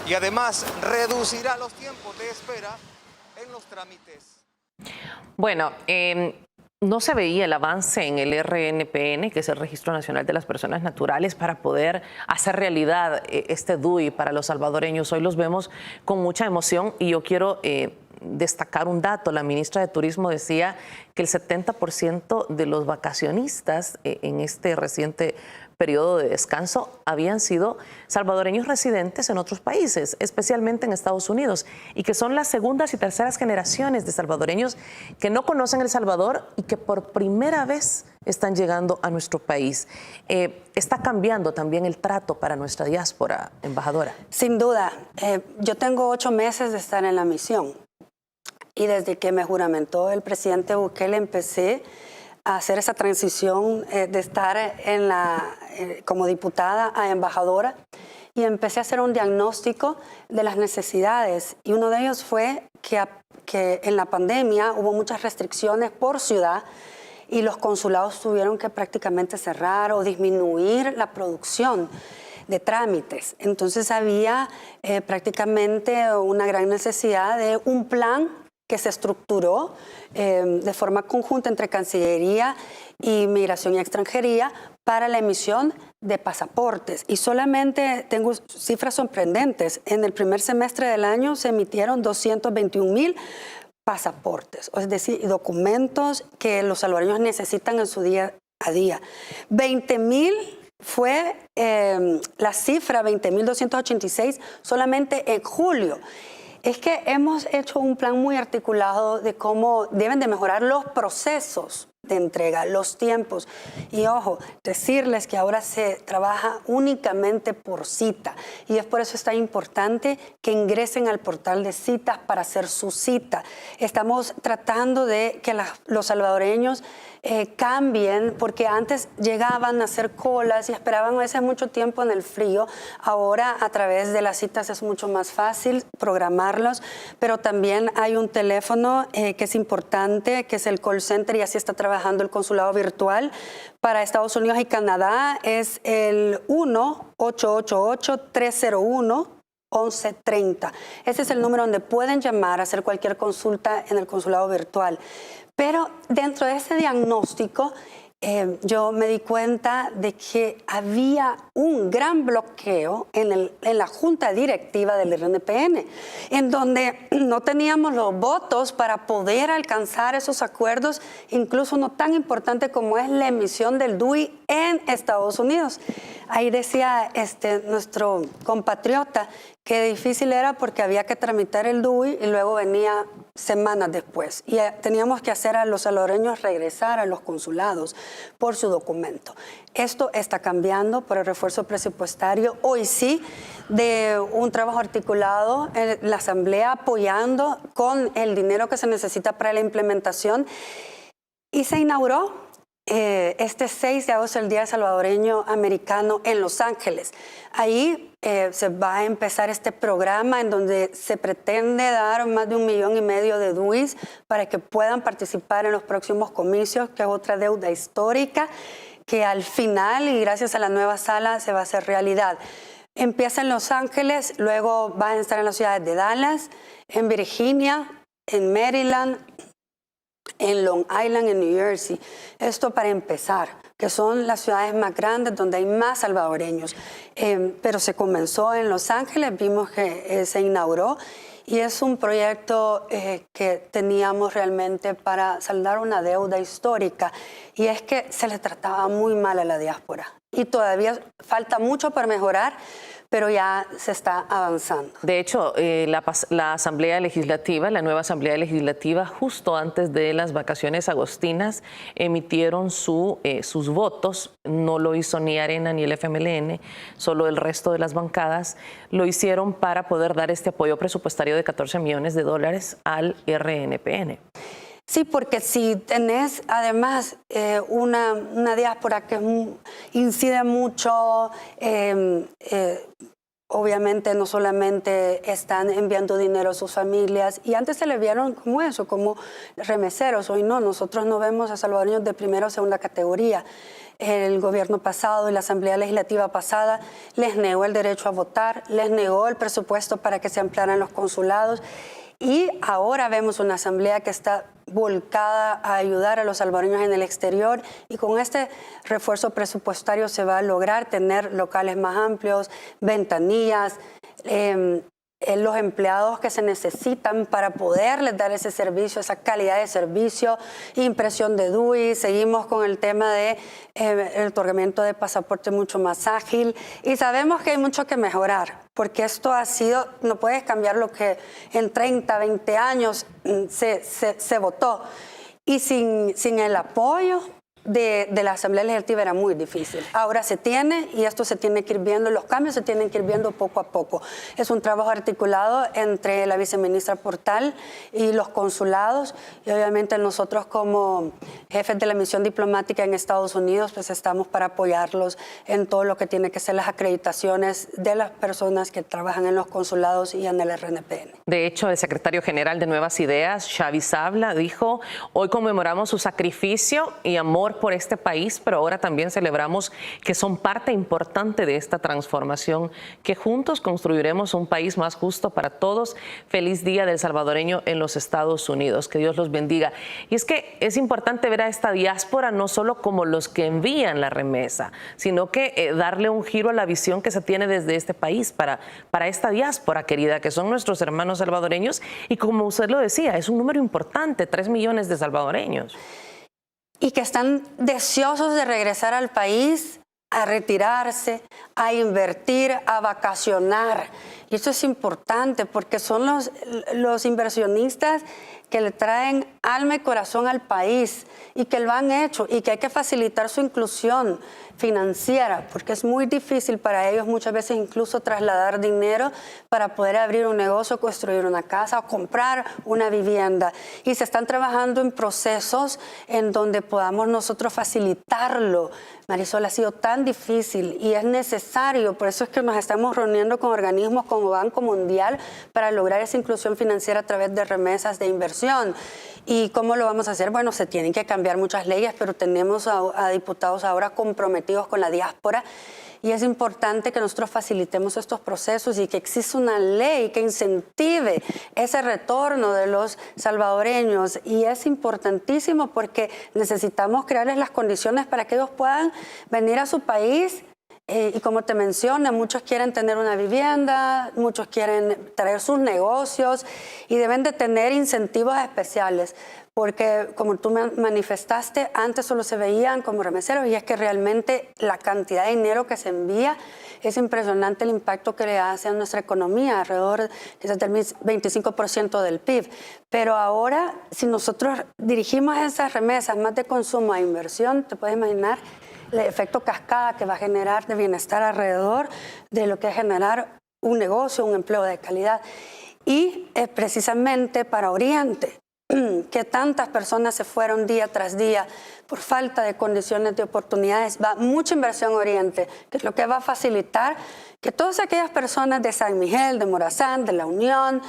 y además reducirá los tiempos de espera en los trámites. Bueno, no se veía el avance en el RNPN, que es el Registro Nacional de las Personas Naturales, para poder hacer realidad este DUI para los salvadoreños. Hoy los vemos con mucha emoción y yo quiero destacar un dato. La ministra de Turismo decía que el 70% de los vacacionistas en este reciente periodo de descanso habían sido salvadoreños residentes en otros países, especialmente en Estados Unidos, y que son las segundas y terceras generaciones de salvadoreños que no conocen El Salvador y que por primera vez están llegando a nuestro país. ¿Está cambiando también el trato para nuestra diáspora, embajadora? Sin duda. Yo tengo 8 meses de estar en la misión y desde que me juramentó el presidente Bukele empecé a hacer esa transición de estar como diputada a embajadora y empecé a hacer un diagnóstico de las necesidades y uno de ellos fue que en la pandemia hubo muchas restricciones por ciudad y los consulados tuvieron que prácticamente cerrar o disminuir la producción. de trámites. Entonces había prácticamente una gran necesidad de un plan que se estructuró de forma conjunta entre Cancillería y Migración y Extranjería para la emisión de pasaportes. Y solamente tengo cifras sorprendentes. En el primer semestre del año se emitieron 221,000 pasaportes, es decir, documentos que los salvadoreños necesitan en su día a día. 20,000 fue la cifra, 20,286 solamente en julio. Es que hemos hecho un plan muy articulado de cómo deben de mejorar los procesos de entrega, los tiempos. Y ojo, decirles que ahora se trabaja únicamente por cita. Y es por eso está importante que ingresen al portal de citas para hacer su cita. Estamos tratando de que los salvadoreños cambien, porque antes llegaban a hacer colas y esperaban a veces mucho tiempo en el frío. Ahora a través de las citas es mucho más fácil programarlos, pero también hay un teléfono que es importante, que es el call center, y así está trabajando el consulado virtual para Estados Unidos y Canadá. Es el 1-888-301-1130. Ese es el número donde pueden llamar a hacer cualquier consulta en el consulado virtual. Pero dentro de ese diagnóstico, yo me di cuenta de que había un gran bloqueo en la junta directiva del RNPN, en donde no teníamos los votos para poder alcanzar esos acuerdos, incluso no tan importante como es la emisión del DUI en Estados Unidos. Ahí decía nuestro compatriota que difícil era porque había que tramitar el DUI y luego venía semanas después. Y teníamos que hacer a los salvadoreños regresar a los consulados por su documento. Esto está cambiando por el refuerzo presupuestario. Hoy sí, de un trabajo articulado, la Asamblea apoyando con el dinero que se necesita para la implementación. Y se inauguró este 6 de agosto, el Día Salvadoreño Americano en Los Ángeles. Ahí se va a empezar este programa en donde se pretende dar más de 1,5 millones de DUIs para que puedan participar en los próximos comicios, que es otra deuda histórica que al final, y gracias a la nueva sala, se va a hacer realidad. Empieza en Los Ángeles, luego va a estar en las ciudades de Dallas, en Virginia, en Maryland, en Long Island, en New Jersey. Esto para empezar, que son las ciudades más grandes donde hay más salvadoreños. Pero se comenzó en Los Ángeles, vimos que se inauguró, y es un proyecto que teníamos realmente para saldar una deuda histórica, y es que se le trataba muy mal a la diáspora. Y todavía falta mucho para mejorar, pero ya se está avanzando. De hecho, la Asamblea Legislativa, la nueva Asamblea Legislativa, justo antes de las vacaciones agostinas, emitieron sus votos. No lo hizo ni Arena ni el FMLN, solo el resto de las bancadas lo hicieron para poder dar este apoyo presupuestario de $14 millones al RNPN. Sí, porque si tenés además una diáspora que incide mucho, obviamente no solamente están enviando dinero a sus familias, y antes se le vieron como eso, como remeseros. Hoy no, nosotros no vemos a salvadoreños de primera o segunda categoría. El gobierno pasado y la Asamblea Legislativa pasada les negó el derecho a votar, les negó el presupuesto para que se ampliaran los consulados. Y ahora vemos una asamblea que está volcada a ayudar a los salvadoreños en el exterior, y con este refuerzo presupuestario se va a lograr tener locales más amplios, ventanillas, los empleados que se necesitan para poderles dar ese servicio, esa calidad de servicio, impresión de DUI. Seguimos con el tema de el otorgamiento de pasaporte mucho más ágil, y sabemos que hay mucho que mejorar, porque esto ha sido, no puedes cambiar lo que en 30, 20 años se votó, y sin el apoyo de la Asamblea Legislativa era muy difícil. Ahora se tiene, y esto se tiene que ir viendo, los cambios se tienen que ir viendo poco a poco. Es un trabajo articulado entre la viceministra Portal y los consulados, y obviamente nosotros como jefes de la misión diplomática en Estados Unidos, pues estamos para apoyarlos en todo lo que tiene que ser las acreditaciones de las personas que trabajan en los consulados y en el RNPN. De hecho, el secretario general de Nuevas Ideas, Xavi Sabla, dijo: hoy conmemoramos su sacrificio y amor amor por este país, pero ahora también celebramos que son parte importante de esta transformación, que juntos construiremos un país más justo para todos. Feliz Día del Salvadoreño en los Estados Unidos. Que Dios los bendiga. Y es que es importante ver a esta diáspora no solo como los que envían la remesa, sino que darle un giro a la visión que se tiene desde este país para esta diáspora querida, que son nuestros hermanos salvadoreños. Y como usted lo decía, es un número importante, 3 millones de salvadoreños. Y que están deseosos de regresar al país, a retirarse, a invertir, a vacacionar. Y eso es importante porque son los inversionistas que le traen alma y corazón al país y que lo han hecho y que hay que facilitar su inclusión financiera porque es muy difícil para ellos muchas veces incluso trasladar dinero para poder abrir un negocio, construir una casa o comprar una vivienda. Y se están trabajando en procesos en donde podamos nosotros facilitarlo. Marisol, ha sido tan difícil y es necesario, por eso es que nos estamos reuniendo con organismos como Banco Mundial para lograr esa inclusión financiera a través de remesas de inversión. ¿Y cómo lo vamos a hacer? Bueno, se tienen que cambiar muchas leyes, pero tenemos a diputados ahora comprometidos con la diáspora y es importante que nosotros facilitemos estos procesos y que exista una ley que incentive ese retorno de los salvadoreños. Y es importantísimo porque necesitamos crearles las condiciones para que ellos puedan venir a su país. Y como te mencioné, muchos quieren tener una vivienda, muchos quieren traer sus negocios y deben de tener incentivos especiales. Porque como tú manifestaste, antes solo se veían como remeseros y es que realmente la cantidad de dinero que se envía es impresionante el impacto que le hace a nuestra economía, alrededor del 25% del PIB. Pero ahora, si nosotros dirigimos esas remesas más de consumo a inversión, te puedes imaginar el efecto cascada que va a generar de bienestar alrededor de lo que es generar un negocio, un empleo de calidad. Y precisamente para Oriente, que tantas personas se fueron día tras día por falta de condiciones de oportunidades, va mucha inversión a Oriente, que es lo que va a facilitar que todas aquellas personas de San Miguel, de Morazán, de La Unión,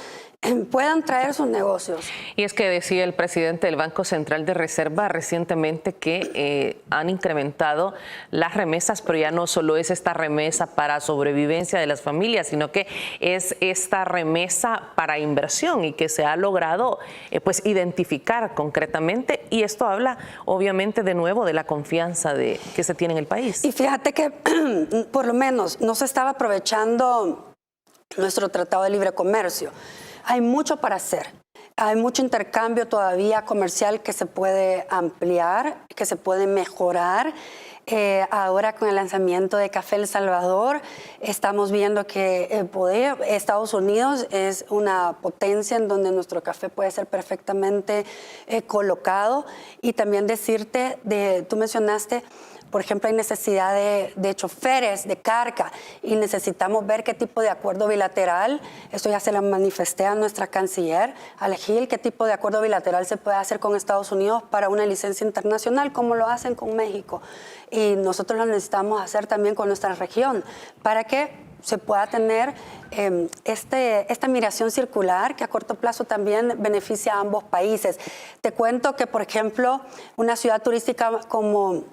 puedan traer sus negocios. Y es que decía el presidente del Banco Central de Reserva recientemente que han incrementado las remesas, pero ya no solo es esta remesa para sobrevivencia de las familias, sino que es esta remesa para inversión y que se ha logrado pues identificar concretamente, y esto habla obviamente de nuevo de la confianza que se tiene en el país. Y fíjate que por lo menos no se estaba aprovechando nuestro Tratado de Libre Comercio. Hay mucho para hacer. Hay mucho intercambio todavía comercial que se puede ampliar, que se puede mejorar. Ahora con el lanzamiento de Café El Salvador, estamos viendo que Estados Unidos es una potencia en donde nuestro café puede ser perfectamente colocado. Y también decirte, tú mencionaste, por ejemplo, hay necesidad de choferes, de carga, y necesitamos ver qué tipo de acuerdo bilateral, esto ya se lo manifesté a nuestra canciller, Al Gil, qué tipo de acuerdo bilateral se puede hacer con Estados Unidos para una licencia internacional, como lo hacen con México. Y nosotros lo necesitamos hacer también con nuestra región, para que se pueda tener esta migración circular que a corto plazo también beneficia a ambos países. Te cuento que, por ejemplo, una ciudad turística como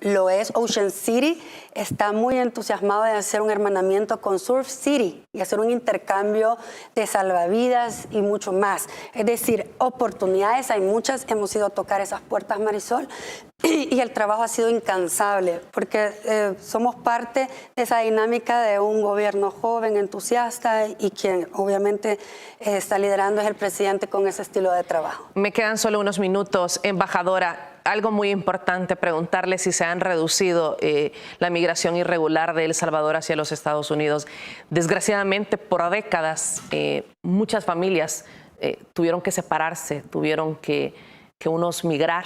lo es Ocean City, está muy entusiasmado de hacer un hermanamiento con Surf City y hacer un intercambio de salvavidas y mucho más. Es decir, oportunidades hay muchas, hemos ido a tocar esas puertas, Marisol, y el trabajo ha sido incansable porque somos parte de esa dinámica de un gobierno joven, entusiasta, y quien obviamente está liderando es el presidente con ese estilo de trabajo. Me quedan solo unos minutos, embajadora. Algo muy importante, preguntarle si se han reducido la migración irregular de El Salvador hacia los Estados Unidos. Desgraciadamente, por décadas, muchas familias tuvieron que separarse, tuvieron que unos migrar,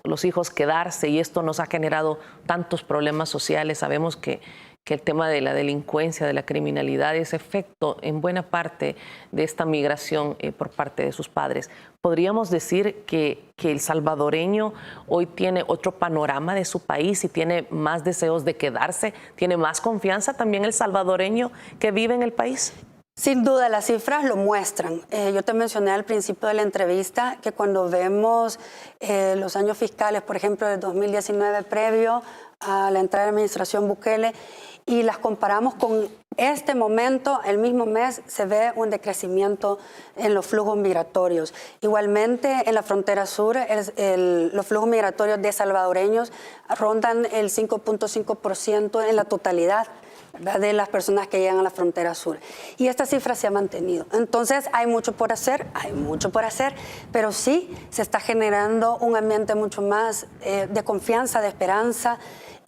los hijos quedarse, y esto nos ha generado tantos problemas sociales. Sabemos que el tema de la delincuencia, de la criminalidad, es efecto en buena parte de esta migración por parte de sus padres. ¿Podríamos decir que el salvadoreño hoy tiene otro panorama de su país y tiene más deseos de quedarse? ¿Tiene más confianza también el salvadoreño que vive en el país? Sin duda, las cifras lo muestran. Yo te mencioné al principio de la entrevista que cuando vemos los años fiscales, por ejemplo, del 2019 previo a la entrada de la administración Bukele, y las comparamos con este momento, el mismo mes, se ve un decrecimiento en los flujos migratorios. Igualmente, en la frontera sur, los flujos migratorios de salvadoreños rondan el 5.5% en la totalidad, ¿verdad?, de las personas que llegan a la frontera sur. Y esta cifra se ha mantenido. Entonces, hay mucho por hacer, pero sí se está generando un ambiente mucho más de confianza, de esperanza,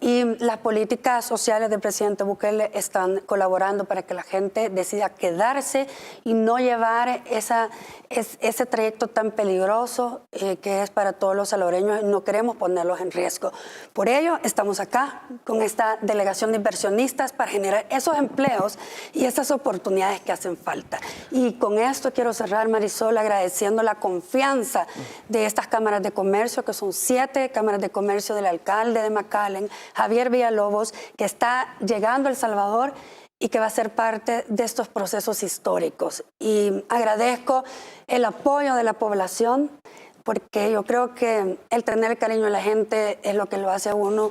y las políticas sociales del presidente Bukele están colaborando para que la gente decida quedarse y no llevar ese trayecto tan peligroso que es para todos los salvadoreños. No queremos ponerlos en riesgo. Por ello, estamos acá con esta delegación de inversionistas para generar esos empleos y esas oportunidades que hacen falta. Y con esto quiero cerrar, Marisol, agradeciendo la confianza de estas cámaras de comercio, que son 7 cámaras de comercio del alcalde de McAllen, Javier Villalobos, que está llegando a El Salvador y que va a ser parte de estos procesos históricos. Y agradezco el apoyo de la población, porque yo creo que el tener el cariño de la gente es lo que lo hace a uno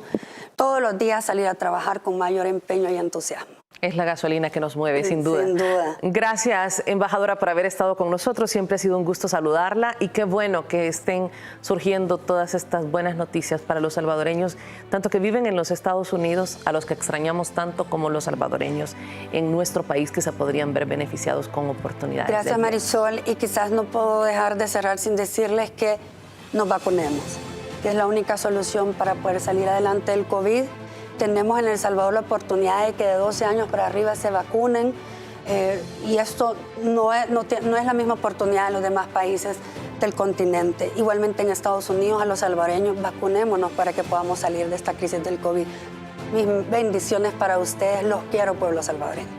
todos los días salir a trabajar con mayor empeño y entusiasmo. Es la gasolina que nos mueve, sin duda. Sin duda. Gracias, embajadora, por haber estado con nosotros. Siempre ha sido un gusto saludarla y qué bueno que estén surgiendo todas estas buenas noticias para los salvadoreños, tanto que viven en los Estados Unidos, a los que extrañamos tanto, como los salvadoreños en nuestro país que se podrían ver beneficiados con oportunidades. Gracias, Marisol. Y quizás no puedo dejar de cerrar sin decirles que nos vacunemos, que es la única solución para poder salir adelante del COVID. Tenemos en El Salvador la oportunidad de que de 12 años para arriba se vacunen y esto no es la misma oportunidad en los demás países del continente. Igualmente en Estados Unidos, a los salvadoreños, vacunémonos para que podamos salir de esta crisis del COVID. Mis bendiciones para ustedes, los quiero, pueblo salvadoreño.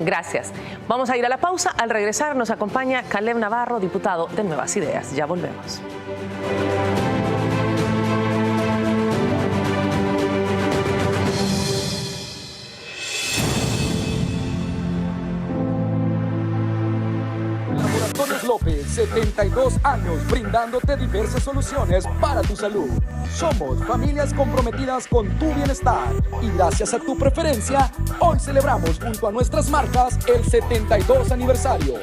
Gracias. Vamos a ir a la pausa. Al regresar nos acompaña Caleb Navarro, diputado de Nuevas Ideas. Ya volvemos. López, 72 años brindándote diversas soluciones para tu salud. Somos familias comprometidas con tu bienestar y gracias a tu preferencia, hoy celebramos junto a nuestras marcas el 72 aniversario.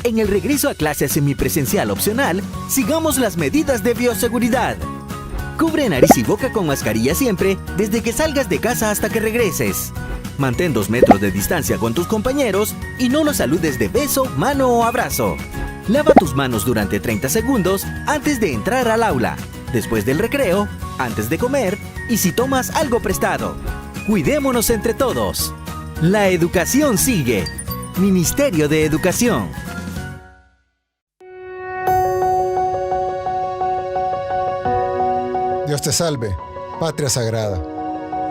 En el regreso a clases semipresencial opcional, sigamos las medidas de bioseguridad. Cubre nariz y boca con mascarilla siempre, desde que salgas de casa hasta que regreses. Mantén 2 metros de distancia con tus compañeros y no los saludes de beso, mano o abrazo. Lava tus manos durante 30 segundos antes de entrar al aula, después del recreo, antes de comer y si tomas algo prestado. Cuidémonos entre todos. La educación sigue. Ministerio de Educación. Dios te salve, patria sagrada.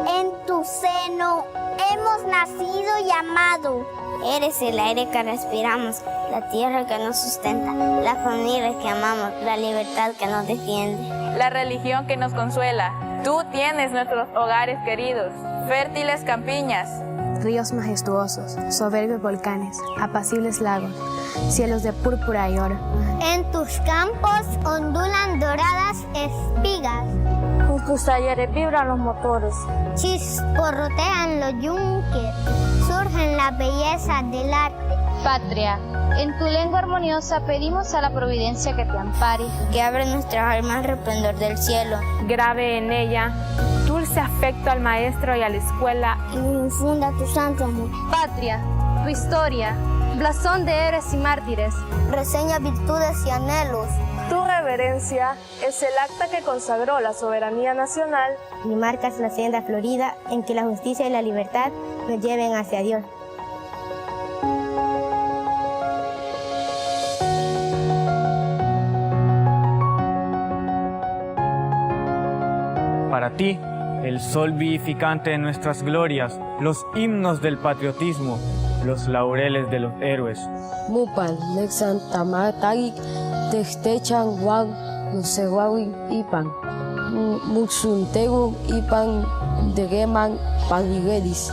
En tu seno hemos nacido y amado. Eres el aire que respiramos, la tierra que nos sustenta, la familia que amamos, la libertad que nos defiende, la religión que nos consuela. Tú tienes nuestros hogares queridos, fértiles campiñas, ríos majestuosos, soberbios volcanes, apacibles lagos, cielos de púrpura y oro. En tus campos ondulan doradas espigas. En tus talleres vibran los motores. Chisporrotean los yunques. Surgen las bellezas del arte. Patria, en tu lengua armoniosa pedimos a la providencia que te ampare. Que abre nuestras almas al resplandor del cielo. Grabe en ella dulce afecto al maestro y a la escuela. Y infunda tu santo amor. Patria, tu historia, blasón de héroes y mártires. Reseña virtudes y anhelos. Tu reverencia es el acta que consagró la soberanía nacional. Y marcas la senda florida en que la justicia y la libertad nos lleven hacia Dios. Para ti, el sol vivificante de nuestras glorias, los himnos del patriotismo, los laureles de los héroes. Mupan, Nexan, Tamatagik, Textechan, Juan, Nusehuawi, Ipan, Muxuntegu, Ipan, Degeman, Paniguelis.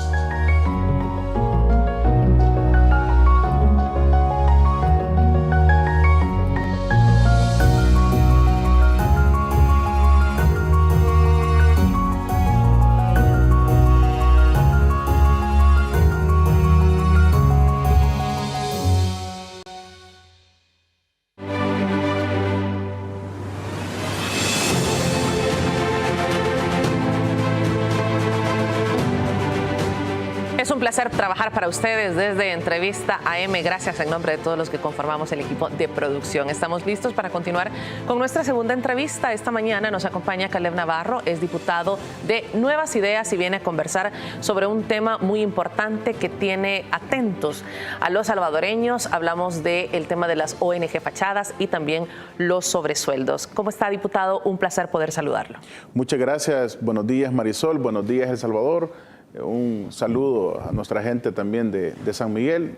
placer trabajar para ustedes desde Entrevista AM. Gracias en nombre de todos los que conformamos el equipo de producción. Estamos listos para continuar con nuestra segunda entrevista. Esta mañana nos acompaña Caleb Navarro, es diputado de Nuevas Ideas y viene a conversar sobre un tema muy importante que tiene atentos a los salvadoreños. Hablamos del tema de las ONG fachadas y también los sobresueldos. ¿Cómo está, diputado? Un placer poder saludarlo. Muchas gracias. Buenos días, Marisol. Buenos días, El Salvador. Un saludo a nuestra gente también de San Miguel,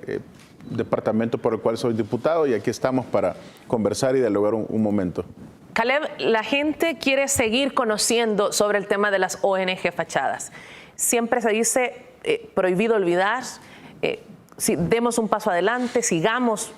departamento por el cual soy diputado, y aquí estamos para conversar y dialogar un momento. Caleb, la gente quiere seguir conociendo sobre el tema de las ONG fachadas. Siempre se dice prohibido olvidar. Si demos un paso adelante, sigamos,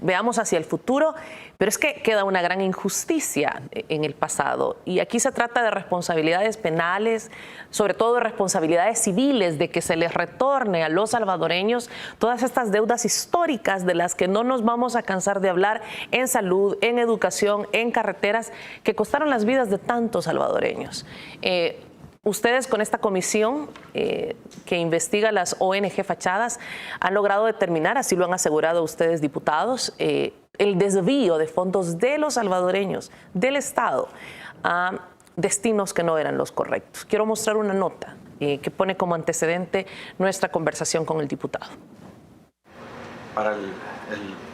veamos hacia el futuro, pero es que queda una gran injusticia en el pasado. Y aquí se trata de responsabilidades penales, sobre todo de responsabilidades civiles, de que se les retorne a los salvadoreños todas estas deudas históricas de las que no nos vamos a cansar de hablar en salud, en educación, en carreteras, que costaron las vidas de tantos salvadoreños. Ustedes con esta comisión que investiga las ONG fachadas han logrado determinar, así lo han asegurado ustedes diputados, el desvío de fondos de los salvadoreños, del Estado, a destinos que no eran los correctos. Quiero mostrar una nota que pone como antecedente nuestra conversación con el diputado. Para el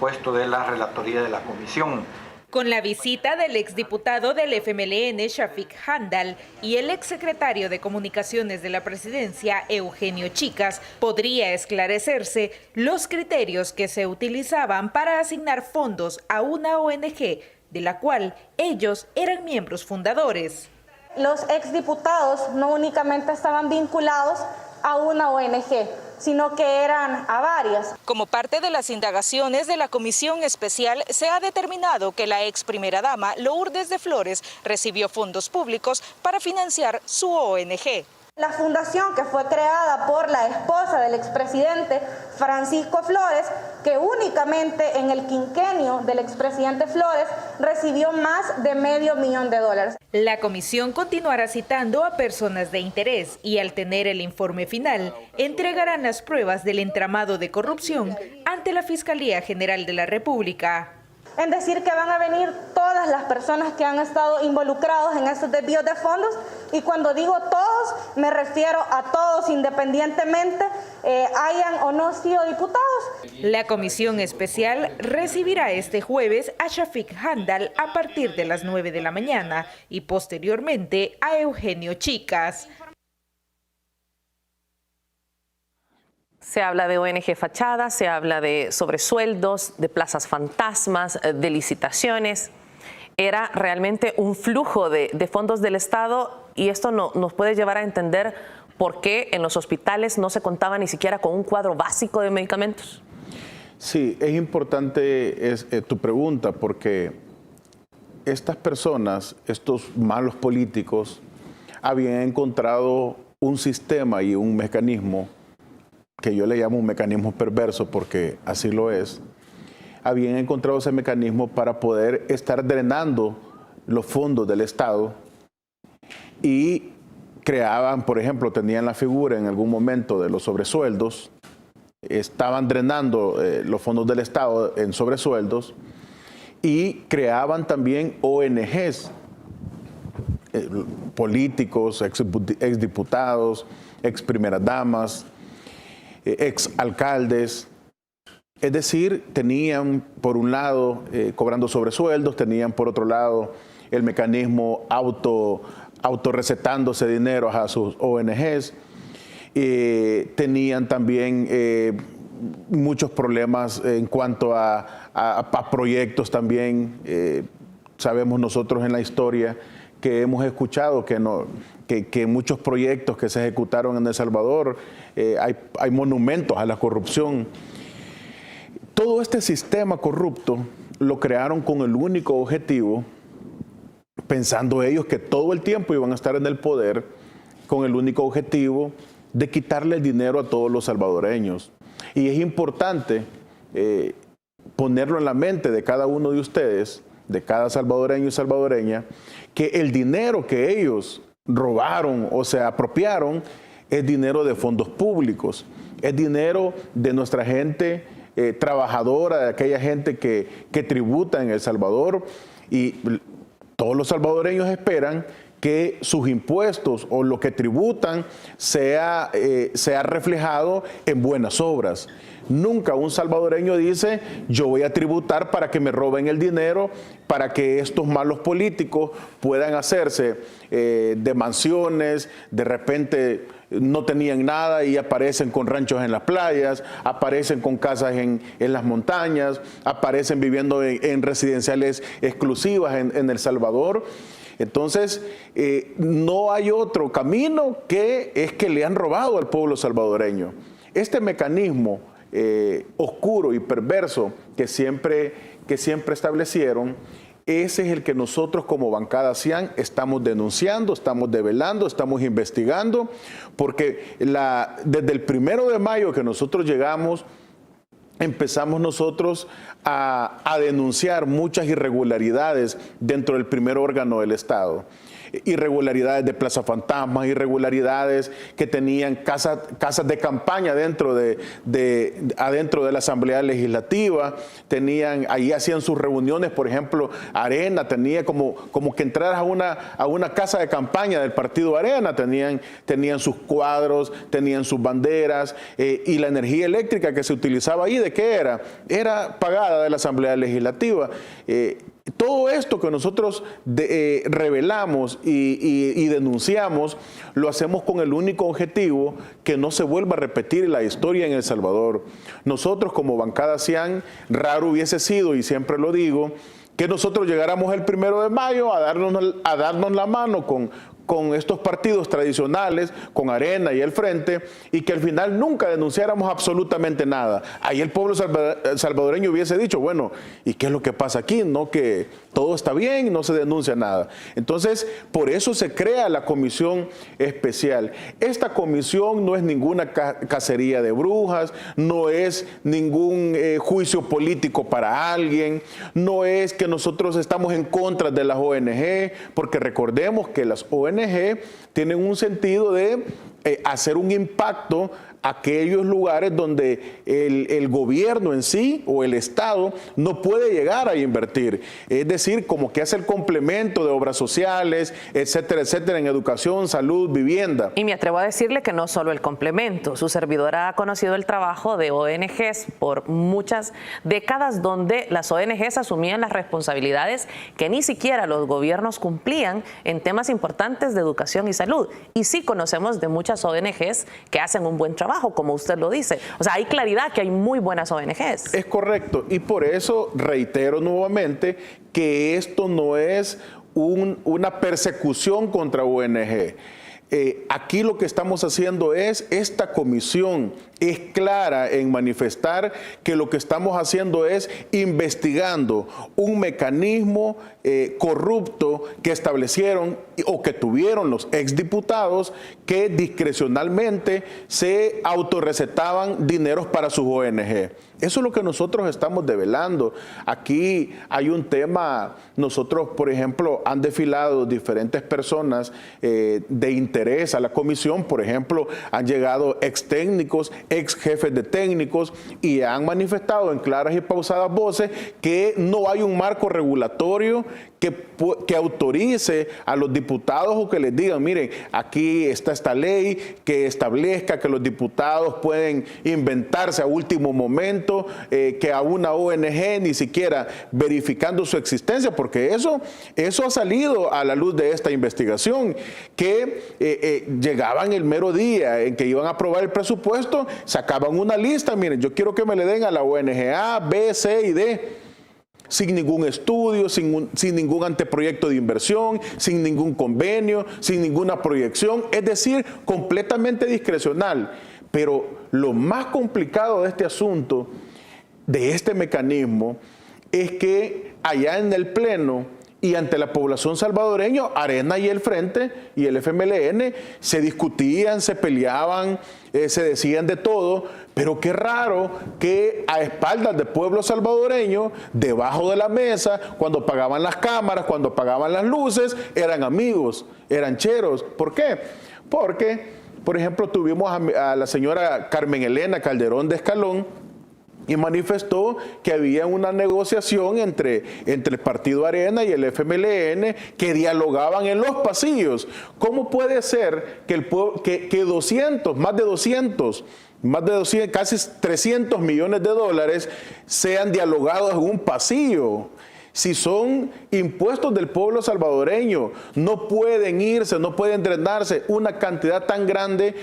puesto de la relatoría de la comisión. Con la visita del exdiputado del FMLN, Shafiq Handal, y el exsecretario de Comunicaciones de la Presidencia, Eugenio Chicas, podría esclarecerse los criterios que se utilizaban para asignar fondos a una ONG, de la cual ellos eran miembros fundadores. Los exdiputados no únicamente estaban vinculados a una ONG, sino que eran a varias. Como parte de las indagaciones de la Comisión Especial, se ha determinado que la ex primera dama, Lourdes de Flores, recibió fondos públicos para financiar su ONG. La fundación, que fue creada por la esposa del expresidente Francisco Flores, que únicamente en el quinquenio del expresidente Flores recibió más de $500,000. La comisión continuará citando a personas de interés y, al tener el informe final, entregarán las pruebas del entramado de corrupción ante la Fiscalía General de la República. En decir que van a venir todas las personas que han estado involucrados en estos desvíos de fondos, y cuando digo todos, me refiero a todos independientemente hayan o no sido diputados. La comisión especial recibirá este jueves a Shafiq Handal a partir de las 9 de la mañana y posteriormente a Eugenio Chicas. Se habla de ONG fachadas, se habla de sobresueldos, de plazas fantasmas, de licitaciones. Era realmente un flujo de fondos del Estado, y esto nos puede llevar a entender por qué en los hospitales no se contaba ni siquiera con un cuadro básico de medicamentos. Sí, es importante tu pregunta, porque estas personas, estos malos políticos, habían encontrado un sistema y un mecanismo que yo le llamo un mecanismo perverso, porque así lo es. Habían encontrado ese mecanismo para poder estar drenando los fondos del Estado, y creaban, por ejemplo, tenían la figura en algún momento de los sobresueldos, estaban drenando los fondos del Estado en sobresueldos, y creaban también ONGs, políticos, exdiputados, ex primeras damas, ex alcaldes. Es decir, tenían por un lado cobrando sobresueldos, tenían por otro lado el mecanismo autorrecetándose dinero a sus ONGs, tenían también muchos problemas en cuanto a proyectos también. Sabemos nosotros en la historia que hemos escuchado que muchos proyectos que se ejecutaron en El Salvador, hay monumentos a la corrupción. Todo este sistema corrupto lo crearon con el único objetivo, pensando ellos que todo el tiempo iban a estar en el poder, con el único objetivo de quitarle el dinero a todos los salvadoreños. Y es importante ponerlo en la mente de cada uno de ustedes, de cada salvadoreño y salvadoreña, que el dinero que ellos robaron o se apropiaron es dinero de fondos públicos, es dinero de nuestra gente trabajadora, de aquella gente que tributa en El Salvador, y todos los salvadoreños esperan que sus impuestos o lo que tributan sea reflejado en buenas obras. Nunca un salvadoreño dice, yo voy a tributar para que me roben el dinero, para que estos malos políticos puedan hacerse de mansiones, de repente no tenían nada y aparecen con ranchos en las playas, aparecen con casas en las montañas, aparecen viviendo en residenciales exclusivas en El Salvador. Entonces, no hay otro camino que es que le han robado al pueblo salvadoreño. Este mecanismo oscuro y perverso que siempre establecieron, ese es el que nosotros como bancada CIAN estamos denunciando, estamos develando, estamos investigando, porque desde el 1 de mayo que nosotros llegamos, empezamos nosotros a denunciar muchas irregularidades dentro del primer órgano del Estado. Irregularidades de Plaza Fantasmas, irregularidades que tenían casas de campaña adentro de la Asamblea Legislativa, ahí hacían sus reuniones, por ejemplo, Arena tenía como que entraras a una casa de campaña del partido Arena, tenían sus cuadros, tenían sus banderas, y la energía eléctrica que se utilizaba ahí, ¿de qué era? Era pagada de la Asamblea Legislativa. Todo esto que nosotros revelamos y denunciamos, lo hacemos con el único objetivo que no se vuelva a repetir la historia en El Salvador. Nosotros como bancada CIAN, raro hubiese sido, y siempre lo digo, que nosotros llegáramos el 1 de mayo a darnos la mano con estos partidos tradicionales, con Arena y el Frente, y que al final nunca denunciáramos absolutamente nada. Ahí el pueblo salvadoreño hubiese dicho, bueno, ¿y qué es lo que pasa aquí? ¿No? Que todo está bien, no se denuncia nada. Entonces, por eso se crea la comisión especial. Esta comisión no es ninguna cacería de brujas, no es ningún juicio político para alguien, no es que nosotros estamos en contra de las ONG, porque recordemos que las ONG tienen un sentido de hacer un impacto a aquellos lugares donde el gobierno en sí o el Estado no puede llegar a invertir. Es decir, como que hace el complemento de obras sociales, etcétera, etcétera, en educación, salud, vivienda. Y me atrevo a decirle que no solo el complemento. Su servidora ha conocido el trabajo de ONGs por muchas décadas, donde las ONGs asumían las responsabilidades que ni siquiera los gobiernos cumplían en temas importantes de educación y salud. Y sí conocemos de muchas ONGs que hacen un buen trabajo, como usted lo dice. O sea, hay claridad que hay muy buenas ONGs. Es correcto, y por eso reitero nuevamente que esto no es una persecución contra ONG. Aquí lo que estamos haciendo esta comisión es clara en manifestar que lo que estamos haciendo es investigando un mecanismo corrupto que establecieron o que tuvieron los exdiputados que discrecionalmente se autorrecetaban dineros para sus ONG. Eso es lo que nosotros estamos develando. Aquí hay un tema, nosotros, por ejemplo, han desfilado diferentes personas de interés a la comisión, por ejemplo, han llegado ex técnicos, ex jefes de técnicos, y han manifestado en claras y pausadas voces que no hay un marco regulatorio que autorice a los diputados o que les digan, miren, aquí está esta ley que establezca que los diputados pueden inventarse a último momento, que a una ONG ni siquiera verificando su existencia, porque eso ha salido a la luz de esta investigación, que llegaban el mero día en que iban a aprobar el presupuesto, sacaban una lista, miren, yo quiero que me le den a la ONG A, B, C y D, sin ningún estudio, sin ningún anteproyecto de inversión, sin ningún convenio, sin ninguna proyección, es decir, completamente discrecional. Pero lo más complicado de este asunto, de este mecanismo, es que allá en el Pleno y ante la población salvadoreña, Arena y el Frente y el FMLN se discutían, se peleaban, se decían de todo, pero qué raro que a espaldas del pueblo salvadoreño, debajo de la mesa, cuando pagaban las cámaras, cuando pagaban las luces, eran amigos, eran cheros. ¿Por qué? Porque Por ejemplo, tuvimos a la señora Carmen Elena Calderón de Escalón, y manifestó que había una negociación entre el Partido Arena y el FMLN que dialogaban en los pasillos. ¿Cómo puede ser que más de 200, casi 300 millones de dólares sean dialogados en un pasillo? Si son impuestos del pueblo salvadoreño, no pueden irse, no pueden drenarse una cantidad tan grande.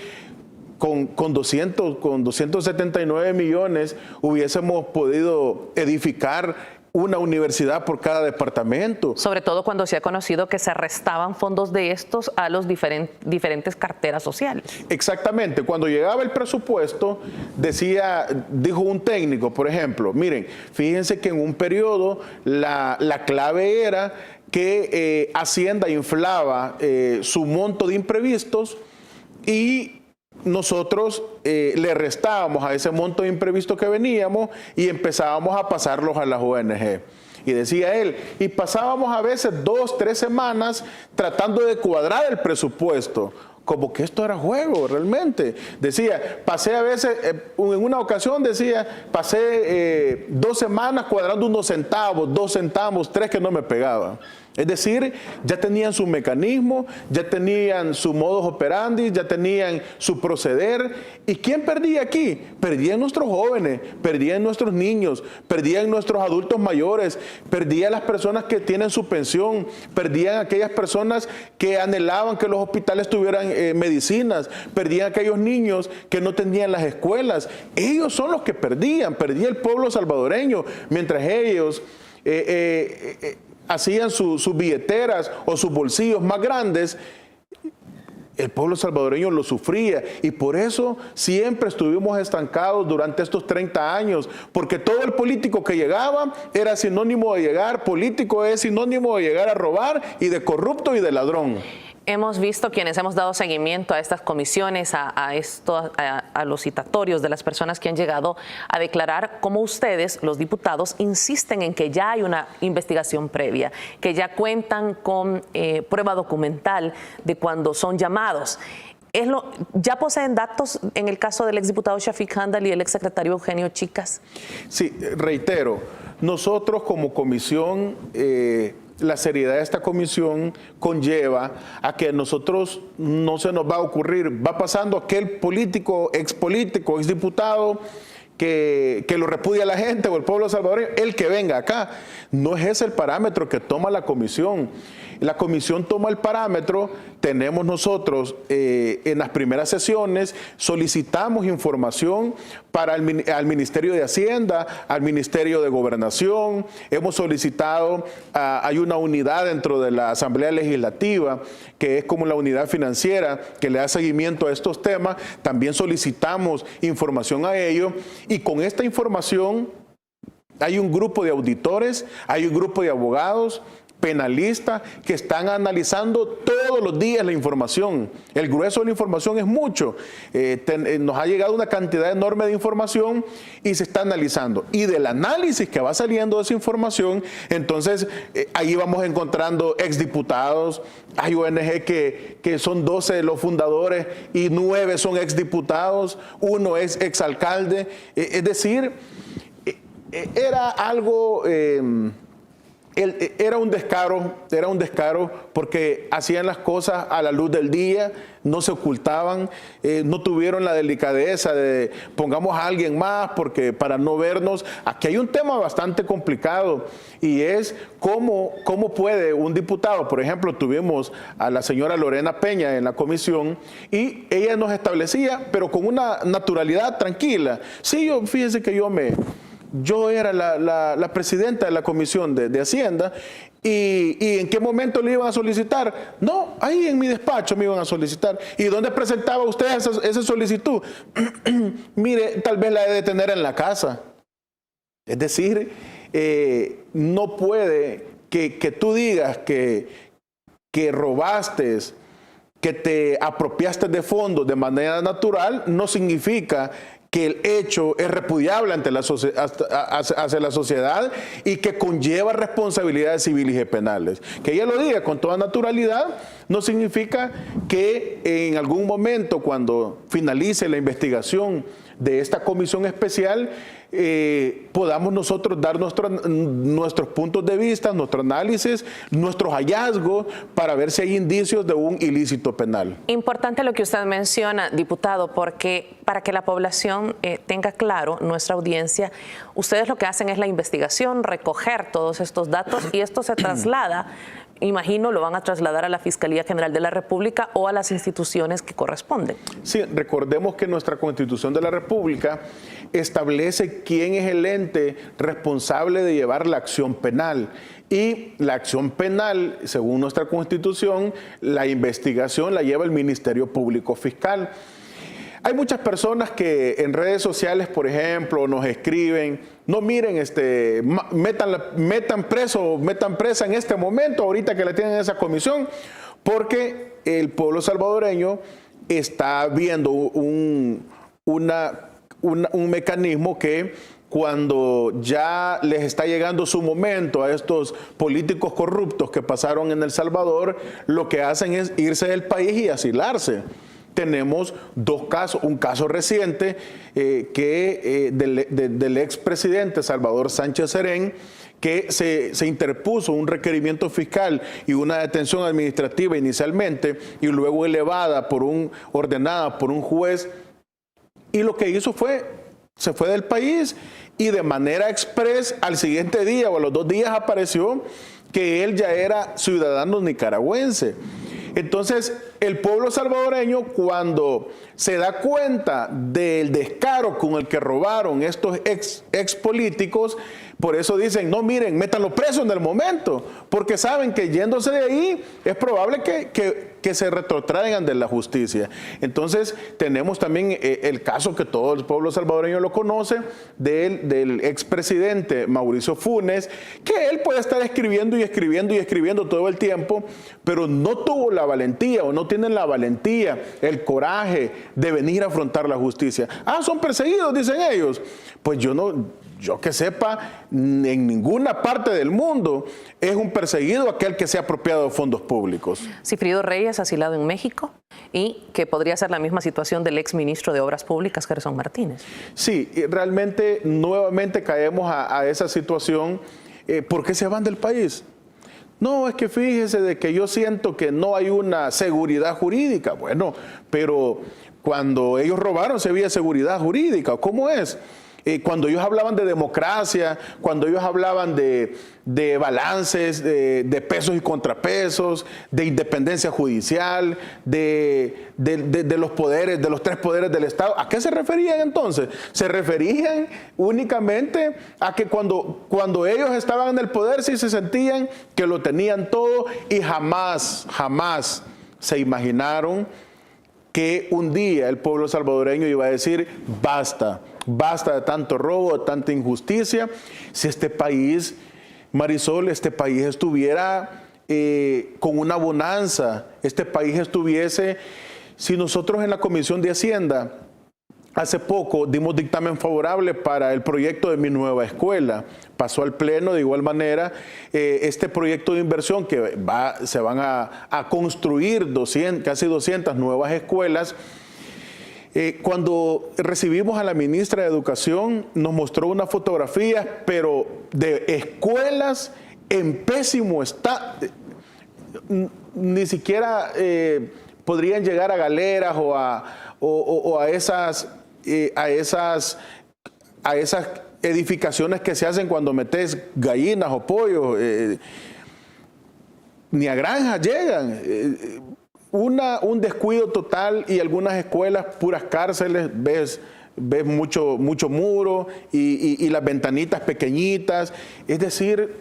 Con 279 millones hubiésemos podido edificar una universidad por cada departamento. Sobre todo cuando se ha conocido que se restaban fondos de estos a los diferentes carteras sociales. Exactamente. Cuando llegaba el presupuesto, dijo un técnico, por ejemplo, miren, fíjense que en un periodo la clave era que Hacienda inflaba su monto de imprevistos y nosotros le restábamos a ese monto de imprevisto que veníamos y empezábamos a pasarlos a las ONG. Y decía él, y pasábamos a veces 2, 3 semanas tratando de cuadrar el presupuesto, como que esto era juego realmente. Decía, pasé a veces, en una ocasión decía, pasé 2 semanas cuadrando unos centavos, 2 centavos, 3 que no me pegaban. Es decir, ya tenían su mecanismo, ya tenían su modus operandi, ya tenían su proceder. ¿Y quién perdía aquí? Perdían nuestros jóvenes, perdían nuestros niños, perdían nuestros adultos mayores, perdían las personas que tienen su pensión, perdían aquellas personas que anhelaban que los hospitales tuvieran medicinas, perdían aquellos niños que no tenían las escuelas. Ellos son los que perdía el pueblo salvadoreño, mientras ellos hacían sus billeteras o sus bolsillos más grandes. El pueblo salvadoreño lo sufría y por eso siempre estuvimos estancados durante estos 30 años, porque todo el político que llegaba era sinónimo de llegar, político es sinónimo de llegar a robar y de corrupto y de ladrón. Hemos visto, quienes hemos dado seguimiento a estas comisiones, a los citatorios de las personas que han llegado a declarar, cómo ustedes, los diputados, insisten en que ya hay una investigación previa, que ya cuentan con prueba documental de cuando son llamados. ¿Ya poseen datos en el caso del exdiputado Shafiq Handal y el exsecretario Eugenio Chicas? Sí, reitero, nosotros como comisión, la seriedad de esta comisión conlleva a que a nosotros no se nos va a ocurrir, va pasando aquel político, exdiputado, que lo repudia la gente o el pueblo salvadoreño, el que venga acá. No es ese el parámetro que toma la comisión. La comisión toma el parámetro, tenemos nosotros en las primeras sesiones, solicitamos información al Ministerio de Hacienda, al Ministerio de Gobernación, hemos solicitado, hay una unidad dentro de la Asamblea Legislativa, que es como la unidad financiera que le da seguimiento a estos temas, también solicitamos información a ellos y con esta información hay un grupo de auditores, hay un grupo de abogados, penalistas que están analizando todos los días la información. El grueso de la información es mucho. Nos ha llegado una cantidad enorme de información y se está analizando. Y del análisis que va saliendo de esa información, entonces ahí vamos encontrando exdiputados, hay ONG que son 12 los fundadores y 9 son exdiputados, 1 es exalcalde. Es decir, era algo... Era un descaro porque hacían las cosas a la luz del día, no se ocultaban, no tuvieron la delicadeza de pongamos a alguien más porque para no vernos. Aquí hay un tema bastante complicado y es cómo puede un diputado, por ejemplo, tuvimos a la señora Lorena Peña en la comisión y ella nos establecía, pero con una naturalidad tranquila. Sí, fíjense que yo era la presidenta de la Comisión de Hacienda y ¿en qué momento le iban a solicitar? No, ahí en mi despacho me iban a solicitar. ¿Y dónde presentaba usted esa solicitud? Mire, tal vez la he de tener en la casa. Es decir, no puede que tú digas que robaste, que te apropiaste de fondos de manera natural, no significa que el hecho es repudiable ante hacia la sociedad y que conlleva responsabilidades civiles y penales. Que ella lo diga con toda naturalidad no significa que en algún momento, cuando finalice la investigación de esta comisión especial, podamos nosotros dar nuestros puntos de vista, nuestro análisis, nuestros hallazgos para ver si hay indicios de un ilícito penal. Importante lo que usted menciona, diputado, porque para que la población tenga claro, nuestra audiencia, ustedes lo que hacen es la investigación, recoger todos estos datos y esto se traslada, imagino lo van a trasladar a la Fiscalía General de la República o a las instituciones que corresponden. Sí, recordemos que nuestra Constitución de la República establece quién es el ente responsable de llevar la acción penal. Y la acción penal, según nuestra Constitución, la investigación la lleva el Ministerio Público Fiscal. Hay muchas personas que en redes sociales, por ejemplo, nos escriben: no, miren, metan presa en este momento, ahorita que la tienen en esa comisión, porque el pueblo salvadoreño está viendo un mecanismo que, cuando ya les está llegando su momento a estos políticos corruptos que pasaron en El Salvador, lo que hacen es irse del país y asilarse. Tenemos dos casos, un caso reciente del expresidente Salvador Sánchez Serén, que se interpuso un requerimiento fiscal y una detención administrativa inicialmente y luego ordenada por un juez, y lo que hizo se fue del país y de manera express al siguiente día o a los 2 días apareció que él ya era ciudadano nicaragüense. Entonces, el pueblo salvadoreño, cuando se da cuenta del descaro con el que robaron estos ex políticos, por eso dicen: no, miren, métanlo preso en el momento, porque saben que yéndose de ahí es probable que se retrotraigan de la justicia. Entonces, tenemos también el caso que todo el pueblo salvadoreño lo conoce, del expresidente Mauricio Funes, que él puede estar escribiendo y escribiendo y escribiendo todo el tiempo, pero no tuvo la valentía o no tienen la valentía, el coraje de venir a afrontar la justicia. Son perseguidos, dicen ellos. Pues yo que sepa, en ninguna parte del mundo es un perseguido aquel que se ha apropiado de fondos públicos. Cifrido Reyes, asilado en México, y que podría ser la misma situación del exministro de Obras Públicas, Gerson Martínez. Sí, realmente nuevamente caemos a esa situación. ¿Por qué se van del país? No, es que fíjese de que yo siento que no hay una seguridad jurídica. Bueno, pero cuando ellos robaron se había seguridad jurídica. ¿Cómo es? Cuando ellos hablaban de democracia, cuando ellos hablaban de balances, de pesos y contrapesos, de independencia judicial, de los poderes, de los 3 poderes del Estado, ¿a qué se referían entonces? Se referían únicamente a que cuando ellos estaban en el poder sí se sentían que lo tenían todo, y jamás se imaginaron que un día el pueblo salvadoreño iba a decir: basta de tanto robo, de tanta injusticia. Si este país, Marisol, estuviera con una bonanza, si nosotros en la Comisión de Hacienda hace poco dimos dictamen favorable para el proyecto de Mi Nueva Escuela, pasó al Pleno de igual manera este proyecto de inversión que se van a construir casi 200 nuevas escuelas. Cuando recibimos a la ministra de Educación, nos mostró una fotografía, pero de escuelas en pésimo estado. Ni siquiera podrían llegar a galeras o a esas edificaciones que se hacen cuando metes gallinas o pollos. Ni a granjas llegan. Un descuido total, y algunas escuelas puras cárceles, ves mucho muro y las ventanitas pequeñitas. Es decir,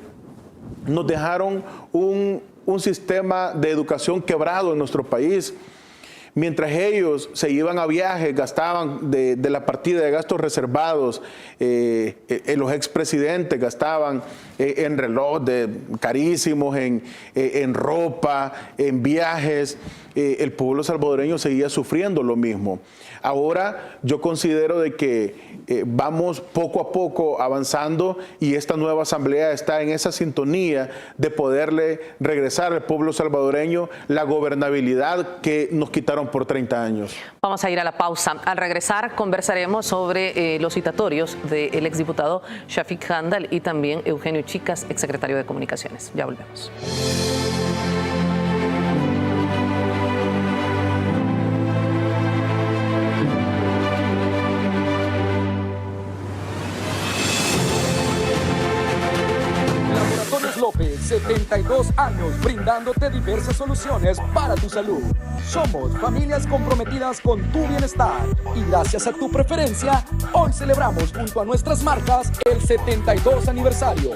nos dejaron un sistema de educación quebrado en nuestro país. Mientras ellos se iban a viajes, gastaban de la partida de gastos reservados, los expresidentes gastaban en reloj carísimos, en ropa, en viajes. el pueblo salvadoreño seguía sufriendo lo mismo. Ahora yo considero de que vamos poco a poco avanzando y esta nueva asamblea está en esa sintonía de poderle regresar al pueblo salvadoreño la gobernabilidad que nos quitaron por 30 años. Vamos a ir a la pausa. Al regresar conversaremos sobre los citatorios del exdiputado Shafik Handal y también Eugenio Chicas, exsecretario de Comunicaciones. Ya volvemos. López, 72 años brindándote diversas soluciones para tu salud. Somos familias comprometidas con tu bienestar y gracias a tu preferencia, hoy celebramos junto a nuestras marcas el 72 aniversario.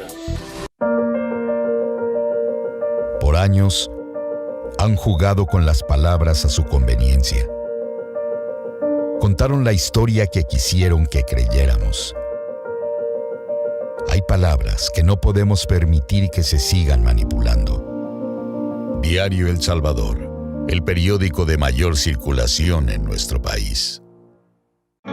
Por años, han jugado con las palabras a su conveniencia. Contaron la historia que quisieron que creyéramos. Hay palabras que no podemos permitir que se sigan manipulando. Diario El Salvador, el periódico de mayor circulación en nuestro país.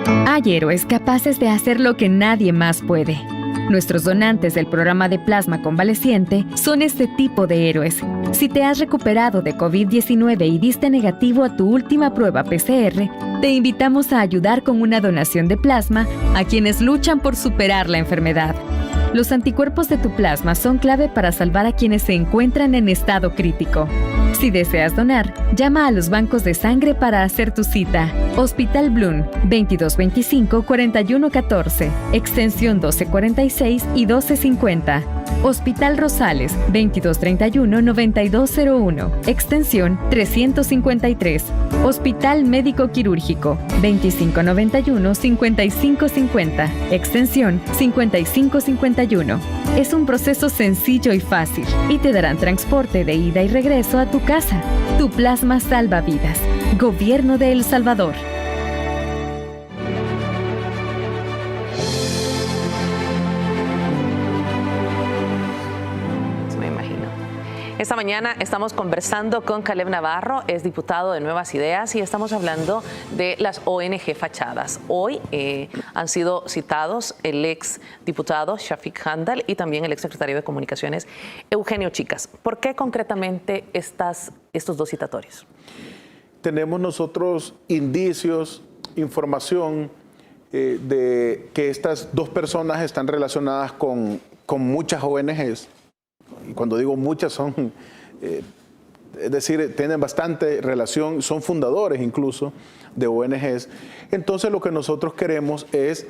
Hay héroes capaces de hacer lo que nadie más puede. Nuestros donantes del programa de plasma convaleciente son este tipo de héroes. Si te has recuperado de COVID-19 y diste negativo a tu última prueba PCR, te invitamos a ayudar con una donación de plasma a quienes luchan por superar la enfermedad. Los anticuerpos de tu plasma son clave para salvar a quienes se encuentran en estado crítico. Si deseas donar, llama a los bancos de sangre para hacer tu cita. Hospital Bloom, 2225-4114, extensión 1246 y 1250. Hospital Rosales, 2231-9201, extensión 353. Hospital Médico Quirúrgico, 2591-5550, extensión 5551. Es un proceso sencillo y fácil y te darán transporte de ida y regreso a tu casa. Tu plasma salva vidas. Gobierno de El Salvador. Esta mañana estamos conversando con Caleb Navarro, es diputado de Nuevas Ideas, y estamos hablando de las ONG fachadas. Hoy han sido citados el ex diputado Shafik Handal y también el ex secretario de Comunicaciones Eugenio Chicas. ¿Por qué concretamente estos dos citatorios? Tenemos nosotros indicios, información de que estas dos personas están relacionadas con muchas ONGs. Y cuando digo muchas son, es decir, tienen bastante relación, son fundadores incluso de ONGs. Entonces lo que nosotros queremos es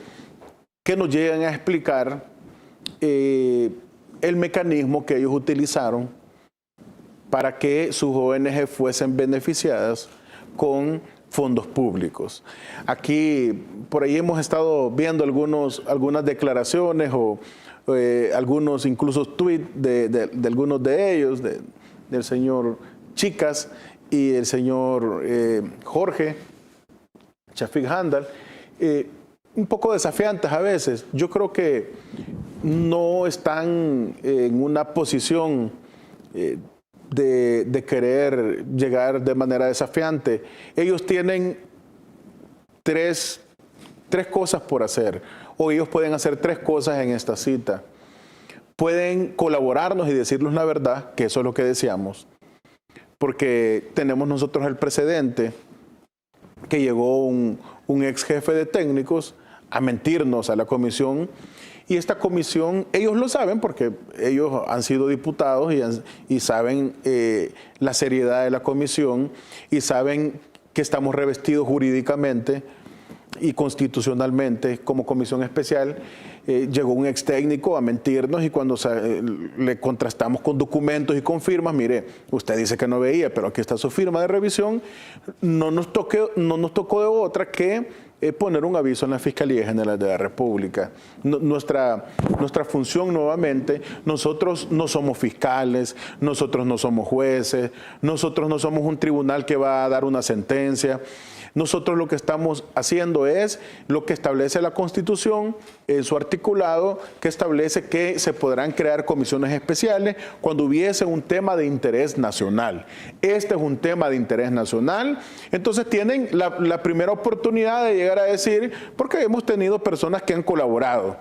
que nos lleguen a explicar el mecanismo que ellos utilizaron para que sus ONG fuesen beneficiadas con fondos públicos. Aquí, por ahí hemos estado viendo algunas declaraciones o algunos incluso tweets de algunos de ellos, del señor Chicas y el señor Jorge Shafik Handal, un poco desafiantes a veces. Yo creo que no están en una posición de querer llegar de manera desafiante. Ellos tienen tres cosas por hacer, o ellos pueden hacer tres cosas en esta cita. Pueden colaborarnos y decirnos la verdad, que eso es lo que deseamos, porque tenemos nosotros el precedente que llegó un ex jefe de técnicos a mentirnos a la comisión, y esta comisión, ellos lo saben porque ellos han sido diputados y saben la seriedad de la comisión y saben que estamos revestidos jurídicamente y constitucionalmente como comisión especial. Llegó un ex técnico a mentirnos y cuando le contrastamos con documentos y con firmas, mire, usted dice que no veía, pero aquí está su firma de revisión, no nos tocó de otra que poner un aviso en la Fiscalía General de la República. Nuestra función nuevamente, nosotros no somos fiscales, nosotros no somos jueces, nosotros no somos un tribunal que va a dar una sentencia. Nosotros lo que estamos haciendo es lo que establece la Constitución en su articulado, que establece que se podrán crear comisiones especiales cuando hubiese un tema de interés nacional. Este es un tema de interés nacional, entonces tienen la primera oportunidad de llegar a decir, porque hemos tenido personas que han colaborado,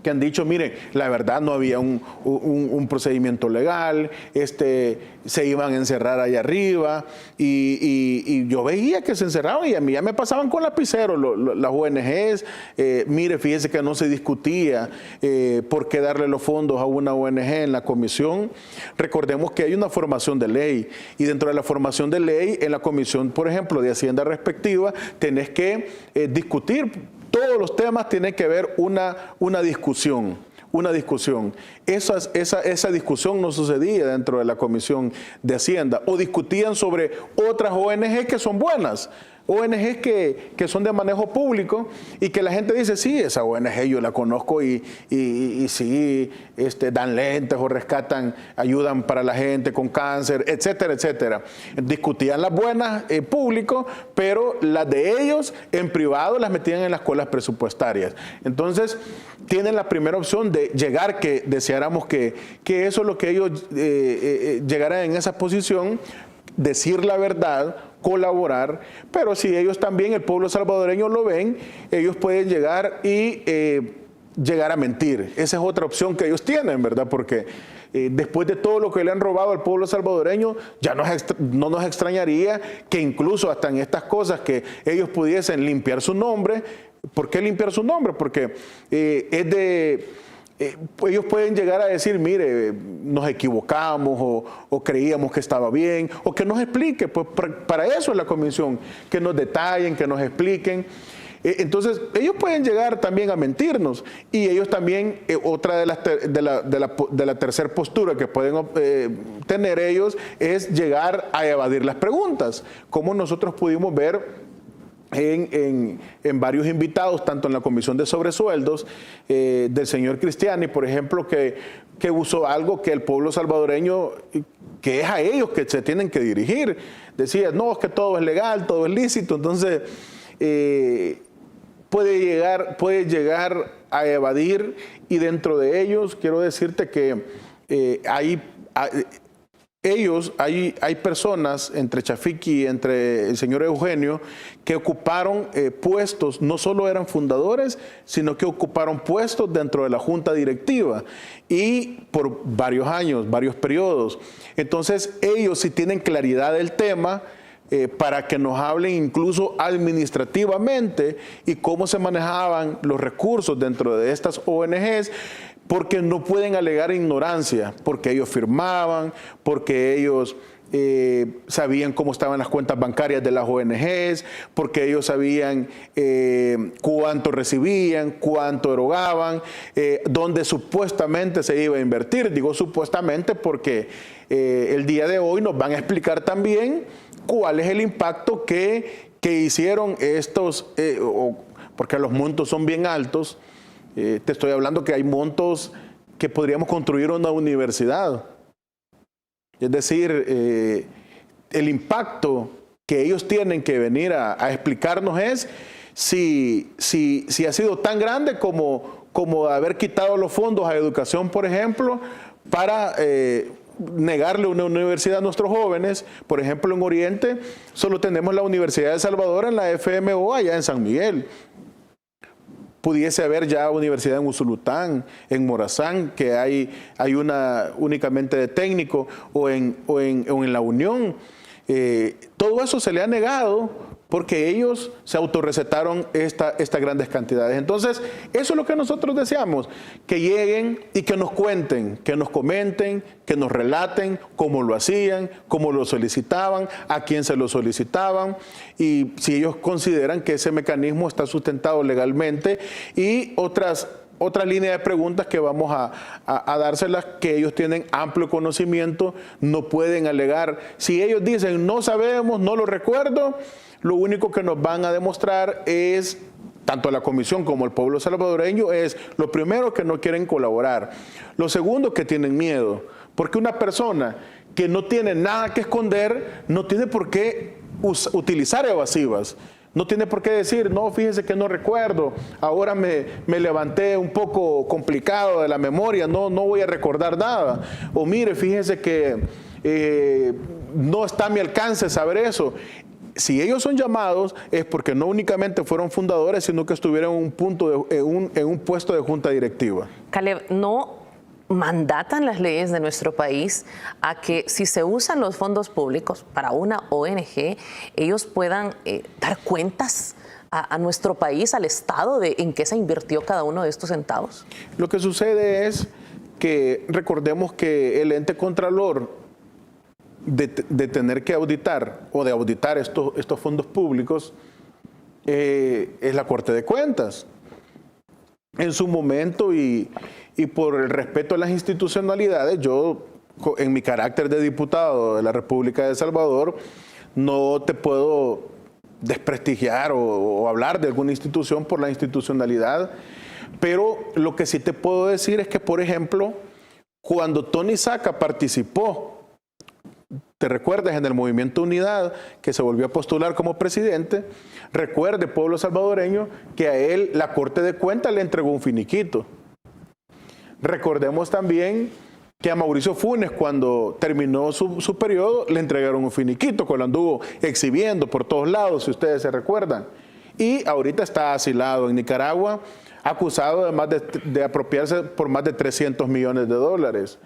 que han dicho, miren, la verdad no había un procedimiento legal, se iban a encerrar allá arriba y yo veía que se encerraban y a mí ya me pasaban con lapicero las ONGs. Mire, fíjese que no se discutía por qué darle los fondos a una ONG en la comisión. Recordemos que hay una formación de ley y dentro de la formación de ley en la comisión, por ejemplo, de Hacienda respectiva, tenés que discutir. Todos los temas tienen que haber una discusión. Esa discusión no sucedía dentro de la Comisión de Hacienda, o discutían sobre otras ONG que son buenas, ONGs que son de manejo público y que la gente dice, sí, esa ONG yo la conozco y sí, dan lentes o rescatan, ayudan para la gente con cáncer, etcétera, etcétera. Discutían las buenas público, pero las de ellos en privado las metían en las colas presupuestarias. Entonces, tienen la primera opción de llegar, que deseáramos que eso es lo que ellos llegaran en esa posición, decir la verdad, colaborar, pero si ellos también, el pueblo salvadoreño lo ven, ellos pueden llegar y llegar a mentir. Esa es otra opción que ellos tienen, ¿verdad? Porque después de todo lo que le han robado al pueblo salvadoreño, ya no nos extrañaría que incluso hasta en estas cosas que ellos pudiesen limpiar su nombre. ¿Por qué limpiar su nombre? Porque ellos pueden llegar a decir, mire, nos equivocamos o creíamos que estaba bien, o que nos explique, pues para eso es la comisión, que nos detallen, que nos expliquen. Entonces, ellos pueden llegar también a mentirnos y ellos también, otra de la tercera postura que pueden tener ellos es llegar a evadir las preguntas, como nosotros pudimos ver en varios invitados, tanto en la Comisión de Sobresueldos del señor Cristiani, por ejemplo, que usó algo que el pueblo salvadoreño, que es a ellos que se tienen que dirigir. Decía, no, es que todo es legal, todo es lícito, entonces puede llegar a evadir, y dentro de ellos quiero decirte que hay personas, entre Chafik y entre el señor Eugenio, que ocuparon puestos, no solo eran fundadores, sino que ocuparon puestos dentro de la junta directiva y por varios años, varios periodos. Entonces ellos sí tienen claridad del tema, para que nos hablen incluso administrativamente y cómo se manejaban los recursos dentro de estas ONGs, porque no pueden alegar ignorancia, porque ellos firmaban, porque ellos sabían cómo estaban las cuentas bancarias de las ONGs, porque ellos sabían cuánto recibían, cuánto erogaban, dónde supuestamente se iba a invertir. Digo supuestamente porque el día de hoy nos van a explicar también cuál es el impacto que hicieron estos, porque los montos son bien altos. Te estoy hablando que hay montos que podríamos construir una universidad. Es decir, el impacto que ellos tienen que venir a explicarnos es si ha sido tan grande como haber quitado los fondos a educación, por ejemplo, para negarle una universidad a nuestros jóvenes. Por ejemplo, en Oriente solo tenemos la Universidad de El Salvador en la FMO allá en San Miguel. Pudiese haber ya universidad en Usulután, en Morazán, que hay una únicamente de técnico, o en La Unión. Todo eso se le ha negado porque ellos se autorrecetaron estas grandes cantidades. Entonces, eso es lo que nosotros deseamos, que lleguen y que nos cuenten, que nos comenten, que nos relaten cómo lo hacían, cómo lo solicitaban, a quién se lo solicitaban, y si ellos consideran que ese mecanismo está sustentado legalmente, y otras líneas de preguntas que vamos a dárselas, que ellos tienen amplio conocimiento, no pueden alegar. Si ellos dicen no sabemos, no lo recuerdo, lo único que nos van a demostrar es, tanto la comisión como el pueblo salvadoreño, es lo primero, que no quieren colaborar. Lo segundo, que tienen miedo. Porque una persona que no tiene nada que esconder no tiene por qué utilizar evasivas. No tiene por qué decir, no, fíjese que no recuerdo, ahora me levanté un poco complicado de la memoria, no voy a recordar nada. O mire, fíjese que no está a mi alcance saber eso. Si ellos son llamados es porque no únicamente fueron fundadores, sino que estuvieron en un puesto de junta directiva. Caleb, ¿no mandatan las leyes de nuestro país a que si se usan los fondos públicos para una ONG, ellos puedan dar cuentas a nuestro país, al Estado, de en qué se invirtió cada uno de estos centavos? Lo que sucede es que recordemos que el ente contralor de tener que auditar o de auditar estos fondos públicos es la Corte de Cuentas. En su momento y por el respeto a las institucionalidades, yo, en mi carácter de diputado de la República de El Salvador, no te puedo desprestigiar o hablar de alguna institución por la institucionalidad, pero lo que sí te puedo decir es que, por ejemplo, cuando Tony Saca participó, te recuerdas, en el Movimiento Unidad, que se volvió a postular como presidente, recuerde, pueblo salvadoreño, que a él la Corte de Cuentas le entregó un finiquito. Recordemos también que a Mauricio Funes, cuando terminó su periodo, le entregaron un finiquito, que lo anduvo exhibiendo por todos lados, si ustedes se recuerdan. Y ahorita está asilado en Nicaragua, acusado de apropiarse por más de 300 millones de dólares.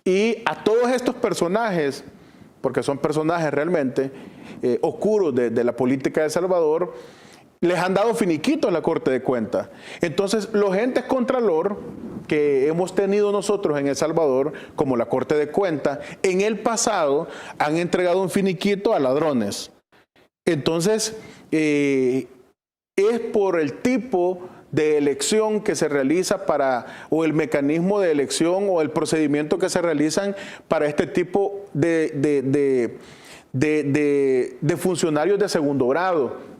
Y a todos estos personajes, porque son personajes realmente oscuros de la política de El Salvador, les han dado finiquito en la Corte de Cuentas. Entonces, los entes contralor que hemos tenido nosotros en El Salvador, como la Corte de Cuentas, en el pasado han entregado un finiquito a ladrones. Entonces, es por el tipo de elección que se realiza o el mecanismo de elección o el procedimiento que se realizan para este tipo de funcionarios de segundo grado.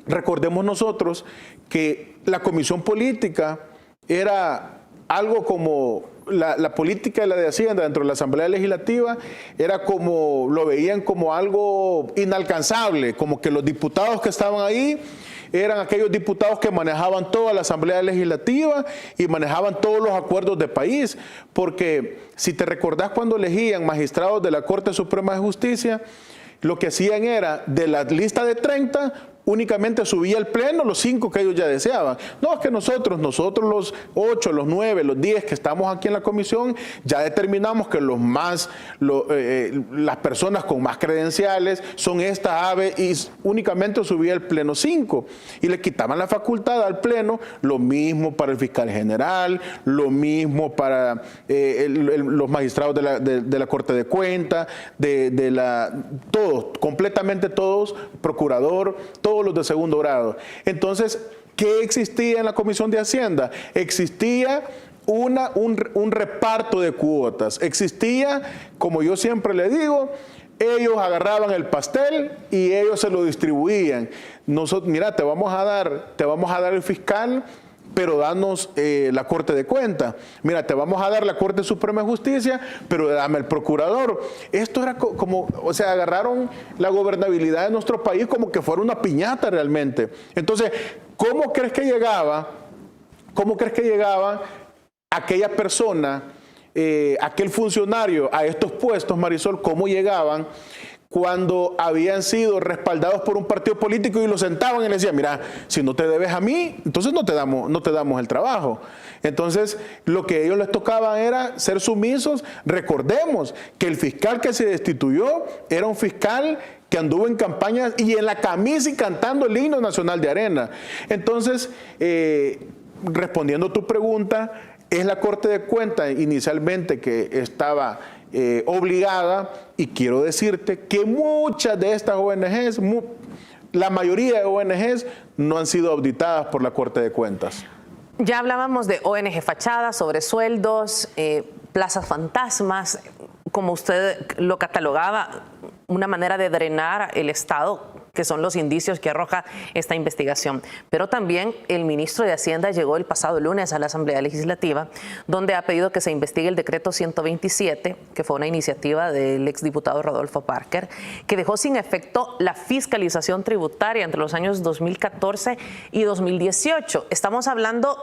Recordemos nosotros que la comisión política era algo como la política y la de Hacienda dentro de la Asamblea Legislativa, era como, lo veían como algo inalcanzable, como que los diputados que estaban ahí eran aquellos diputados que manejaban toda la Asamblea Legislativa y manejaban todos los acuerdos de país, porque si te recordás, cuando elegían magistrados de la Corte Suprema de Justicia, lo que hacían era, de la lista de 30, únicamente subía al pleno los 5 que ellos ya deseaban. No, es que nosotros los 8, los 9, los 10 que estamos aquí en la comisión, ya determinamos que las personas con más credenciales son esta ave, y únicamente subía el pleno 5. Y le quitaban la facultad al pleno, lo mismo para el fiscal general, lo mismo para los magistrados de la Corte de Cuentas, todos, completamente todos, procurador, todos los de segundo grado. Entonces, ¿qué existía en la Comisión de Hacienda? Existía un reparto de cuotas. Existía, como yo siempre le digo, ellos agarraban el pastel y ellos se lo distribuían. Mira, te vamos a dar el fiscal, pero danos la Corte de Cuentas. Mira, te vamos a dar la Corte Suprema de Justicia, pero dame el procurador. Esto era como, o sea, agarraron la gobernabilidad de nuestro país como que fuera una piñata realmente. Entonces, ¿cómo crees que llegaba aquella persona, aquel funcionario a estos puestos, Marisol? ¿Cómo llegaban cuando habían sido respaldados por un partido político y lo sentaban y le decían, mira, si no te debes a mí, entonces no te damos el trabajo? Entonces, lo que a ellos les tocaba era ser sumisos. Recordemos que el fiscal que se destituyó era un fiscal que anduvo en campañas y en la camisa y cantando el himno nacional de Arena. Entonces, respondiendo a tu pregunta, es la Corte de Cuentas inicialmente que estaba obligada, y quiero decirte que muchas de estas ONGs, la mayoría de ONGs, no han sido auditadas por la Corte de Cuentas. Ya hablábamos de ONG fachadas, sobresueldos, plazas fantasmas, como usted lo catalogaba, una manera de drenar el Estado que son los indicios que arroja esta investigación. Pero también el ministro de Hacienda llegó el pasado lunes a la Asamblea Legislativa, donde ha pedido que se investigue el decreto 127, que fue una iniciativa del exdiputado Rodolfo Parker, que dejó sin efecto la fiscalización tributaria entre los años 2014 y 2018. Estamos hablando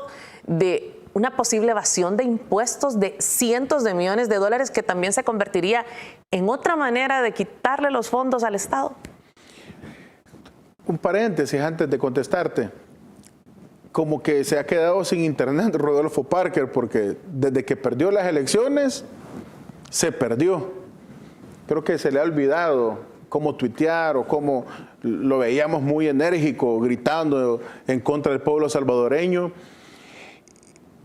de una posible evasión de impuestos de cientos de millones de dólares que también se convertiría en otra manera de quitarle los fondos al Estado. Un paréntesis antes de contestarte. Como que se ha quedado sin internet Rodolfo Parker, porque desde que perdió las elecciones, se perdió. Creo que se le ha olvidado cómo tuitear o cómo lo veíamos muy enérgico, gritando en contra del pueblo salvadoreño.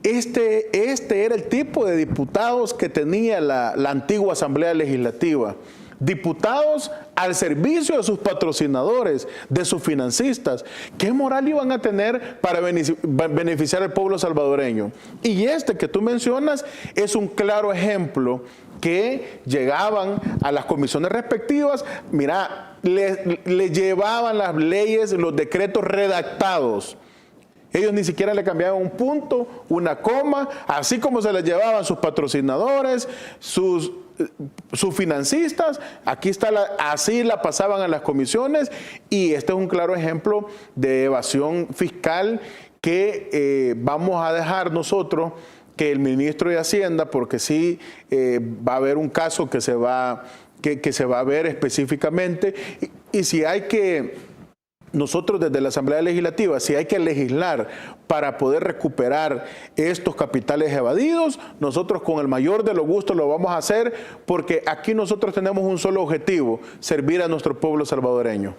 Este era el tipo de diputados que tenía la antigua Asamblea Legislativa. Diputados al servicio de sus patrocinadores, de sus financistas. ¿Qué moral iban a tener para beneficiar al pueblo salvadoreño? Y este que tú mencionas es un claro ejemplo que llegaban a las comisiones respectivas. Mira, le llevaban las leyes, los decretos redactados. Ellos ni siquiera le cambiaban un punto, una coma, así como se les llevaban sus patrocinadores, sus financistas. Aquí está, así la pasaban a las comisiones, y este es un claro ejemplo de evasión fiscal que vamos a dejar nosotros que el ministro de Hacienda, porque sí va a haber un caso que se va a ver específicamente, y si hay que... Nosotros desde la Asamblea Legislativa, si hay que legislar para poder recuperar estos capitales evadidos, nosotros con el mayor de los gustos lo vamos a hacer, porque aquí nosotros tenemos un solo objetivo: servir a nuestro pueblo salvadoreño.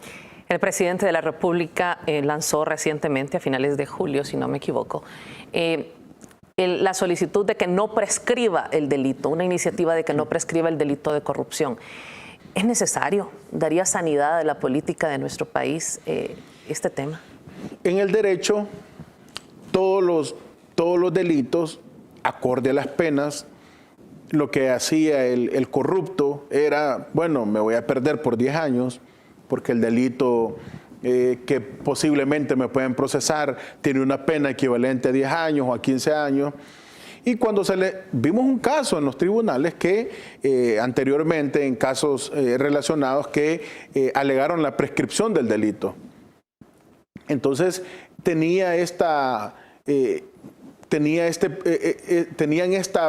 El presidente de la República lanzó recientemente, a finales de julio, si no me equivoco, la solicitud de que no prescriba el delito, una iniciativa de que no prescriba el delito de corrupción. ¿Es necesario? ¿Daría sanidad a la política de nuestro país este tema? En el derecho, todos los delitos, acorde a las penas, lo que hacía el corrupto era, bueno, me voy a perder por 10 años, porque el delito que posiblemente me pueden procesar tiene una pena equivalente a 10 años o a 15 años. Y cuando vimos un caso en los tribunales que anteriormente, en casos relacionados, que alegaron la prescripción del delito. Entonces tenían esta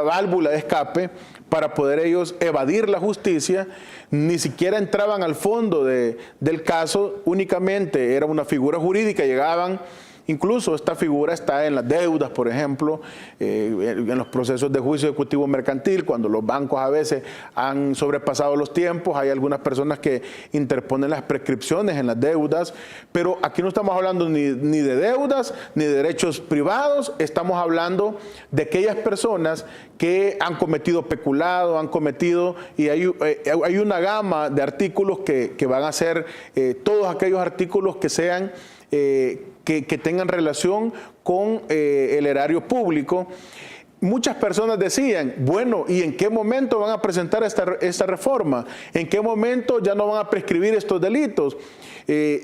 válvula de escape para poder ellos evadir la justicia. Ni siquiera entraban al fondo del caso, únicamente era una figura jurídica, llegaban. Incluso esta figura está en las deudas, por ejemplo, en los procesos de juicio ejecutivo mercantil, cuando los bancos a veces han sobrepasado los tiempos, hay algunas personas que interponen las prescripciones en las deudas, pero aquí no estamos hablando ni de deudas, ni de derechos privados, estamos hablando de aquellas personas que han cometido peculado, y hay una gama de artículos que van a ser todos aquellos artículos que sean... Que tengan relación con el erario público. Muchas personas decían, bueno, ¿y en qué momento van a presentar esta reforma? ¿En qué momento ya no van a prescribir estos delitos?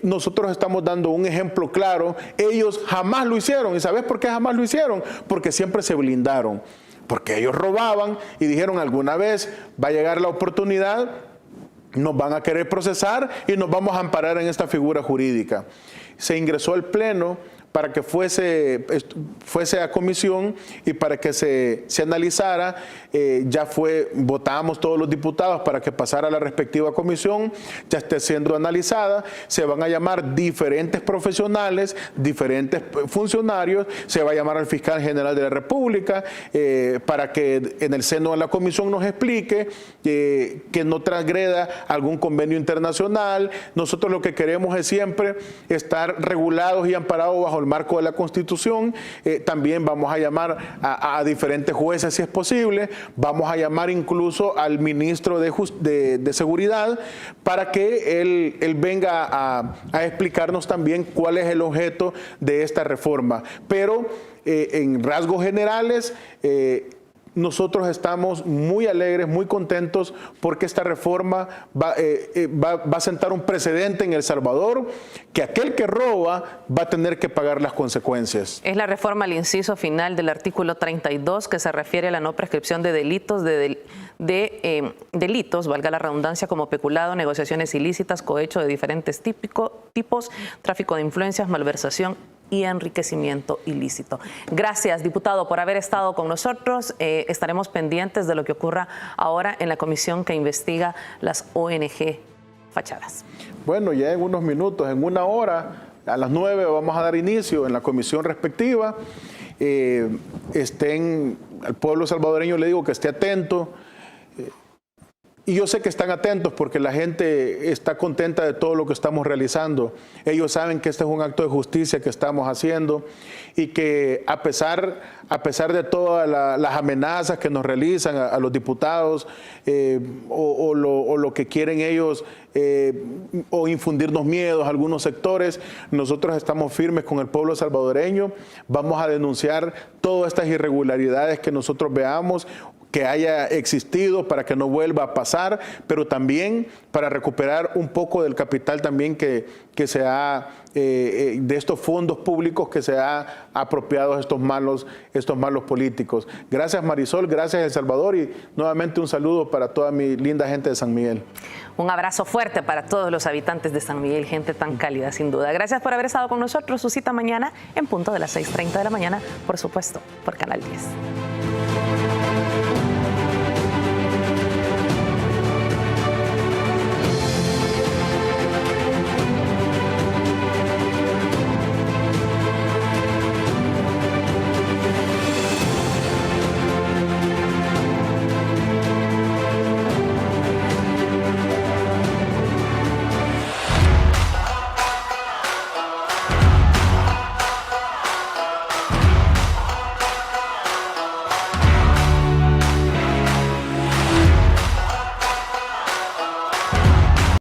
Nosotros estamos dando un ejemplo claro. Ellos jamás lo hicieron. ¿Y sabes por qué jamás lo hicieron? Porque siempre se blindaron. Porque ellos robaban y dijeron, alguna vez va a llegar la oportunidad, nos van a querer procesar y nos vamos a amparar en esta figura jurídica. Se ingresó al Pleno para que fuese a comisión y para que se analizara. Votamos todos los diputados para que pasara a la respectiva comisión, ya esté siendo analizada. Se van a llamar diferentes profesionales, diferentes funcionarios, se va a llamar al fiscal general de la República para que en el seno de la comisión nos explique que no transgreda algún convenio internacional. Nosotros lo que queremos es siempre estar regulados y amparados bajo el marco de la Constitución. También vamos a llamar a diferentes jueces si es posible, vamos a llamar incluso al ministro de Seguridad para que él venga a explicarnos también cuál es el objeto de esta reforma. Pero en rasgos generales, nosotros estamos muy alegres, muy contentos, porque esta reforma va a sentar un precedente en El Salvador, que aquel que roba va a tener que pagar las consecuencias. Es la reforma al inciso final del artículo 32, que se refiere a la no prescripción de delitos, delitos, valga la redundancia, como peculado, negociaciones ilícitas, cohecho de diferentes tipos, tráfico de influencias, malversación y enriquecimiento ilícito. Gracias, diputado, por haber estado con nosotros. Estaremos pendientes de lo que ocurra ahora en la comisión que investiga las ONG fachadas. Bueno, ya en unos minutos, en una hora, a las 9 vamos a dar inicio en la comisión respectiva. Al pueblo salvadoreño le digo que esté atento. Y yo sé que están atentos porque la gente está contenta de todo lo que estamos realizando. Ellos saben que este es un acto de justicia que estamos haciendo y que a pesar de todas las amenazas que nos realizan a los diputados o lo que quieren ellos o infundirnos miedos a algunos sectores, nosotros estamos firmes con el pueblo salvadoreño. Vamos a denunciar todas estas irregularidades que nosotros veamos que haya existido para que no vuelva a pasar, pero también para recuperar un poco del capital también que se ha, de estos fondos públicos que se ha apropiado estos malos políticos. Gracias Marisol, gracias El Salvador y nuevamente un saludo para toda mi linda gente de San Miguel. Un abrazo fuerte para todos los habitantes de San Miguel, gente tan cálida sin duda. Gracias por haber estado con nosotros. Su cita mañana en punto de las 6:30 de la mañana, por supuesto, por Canal 10.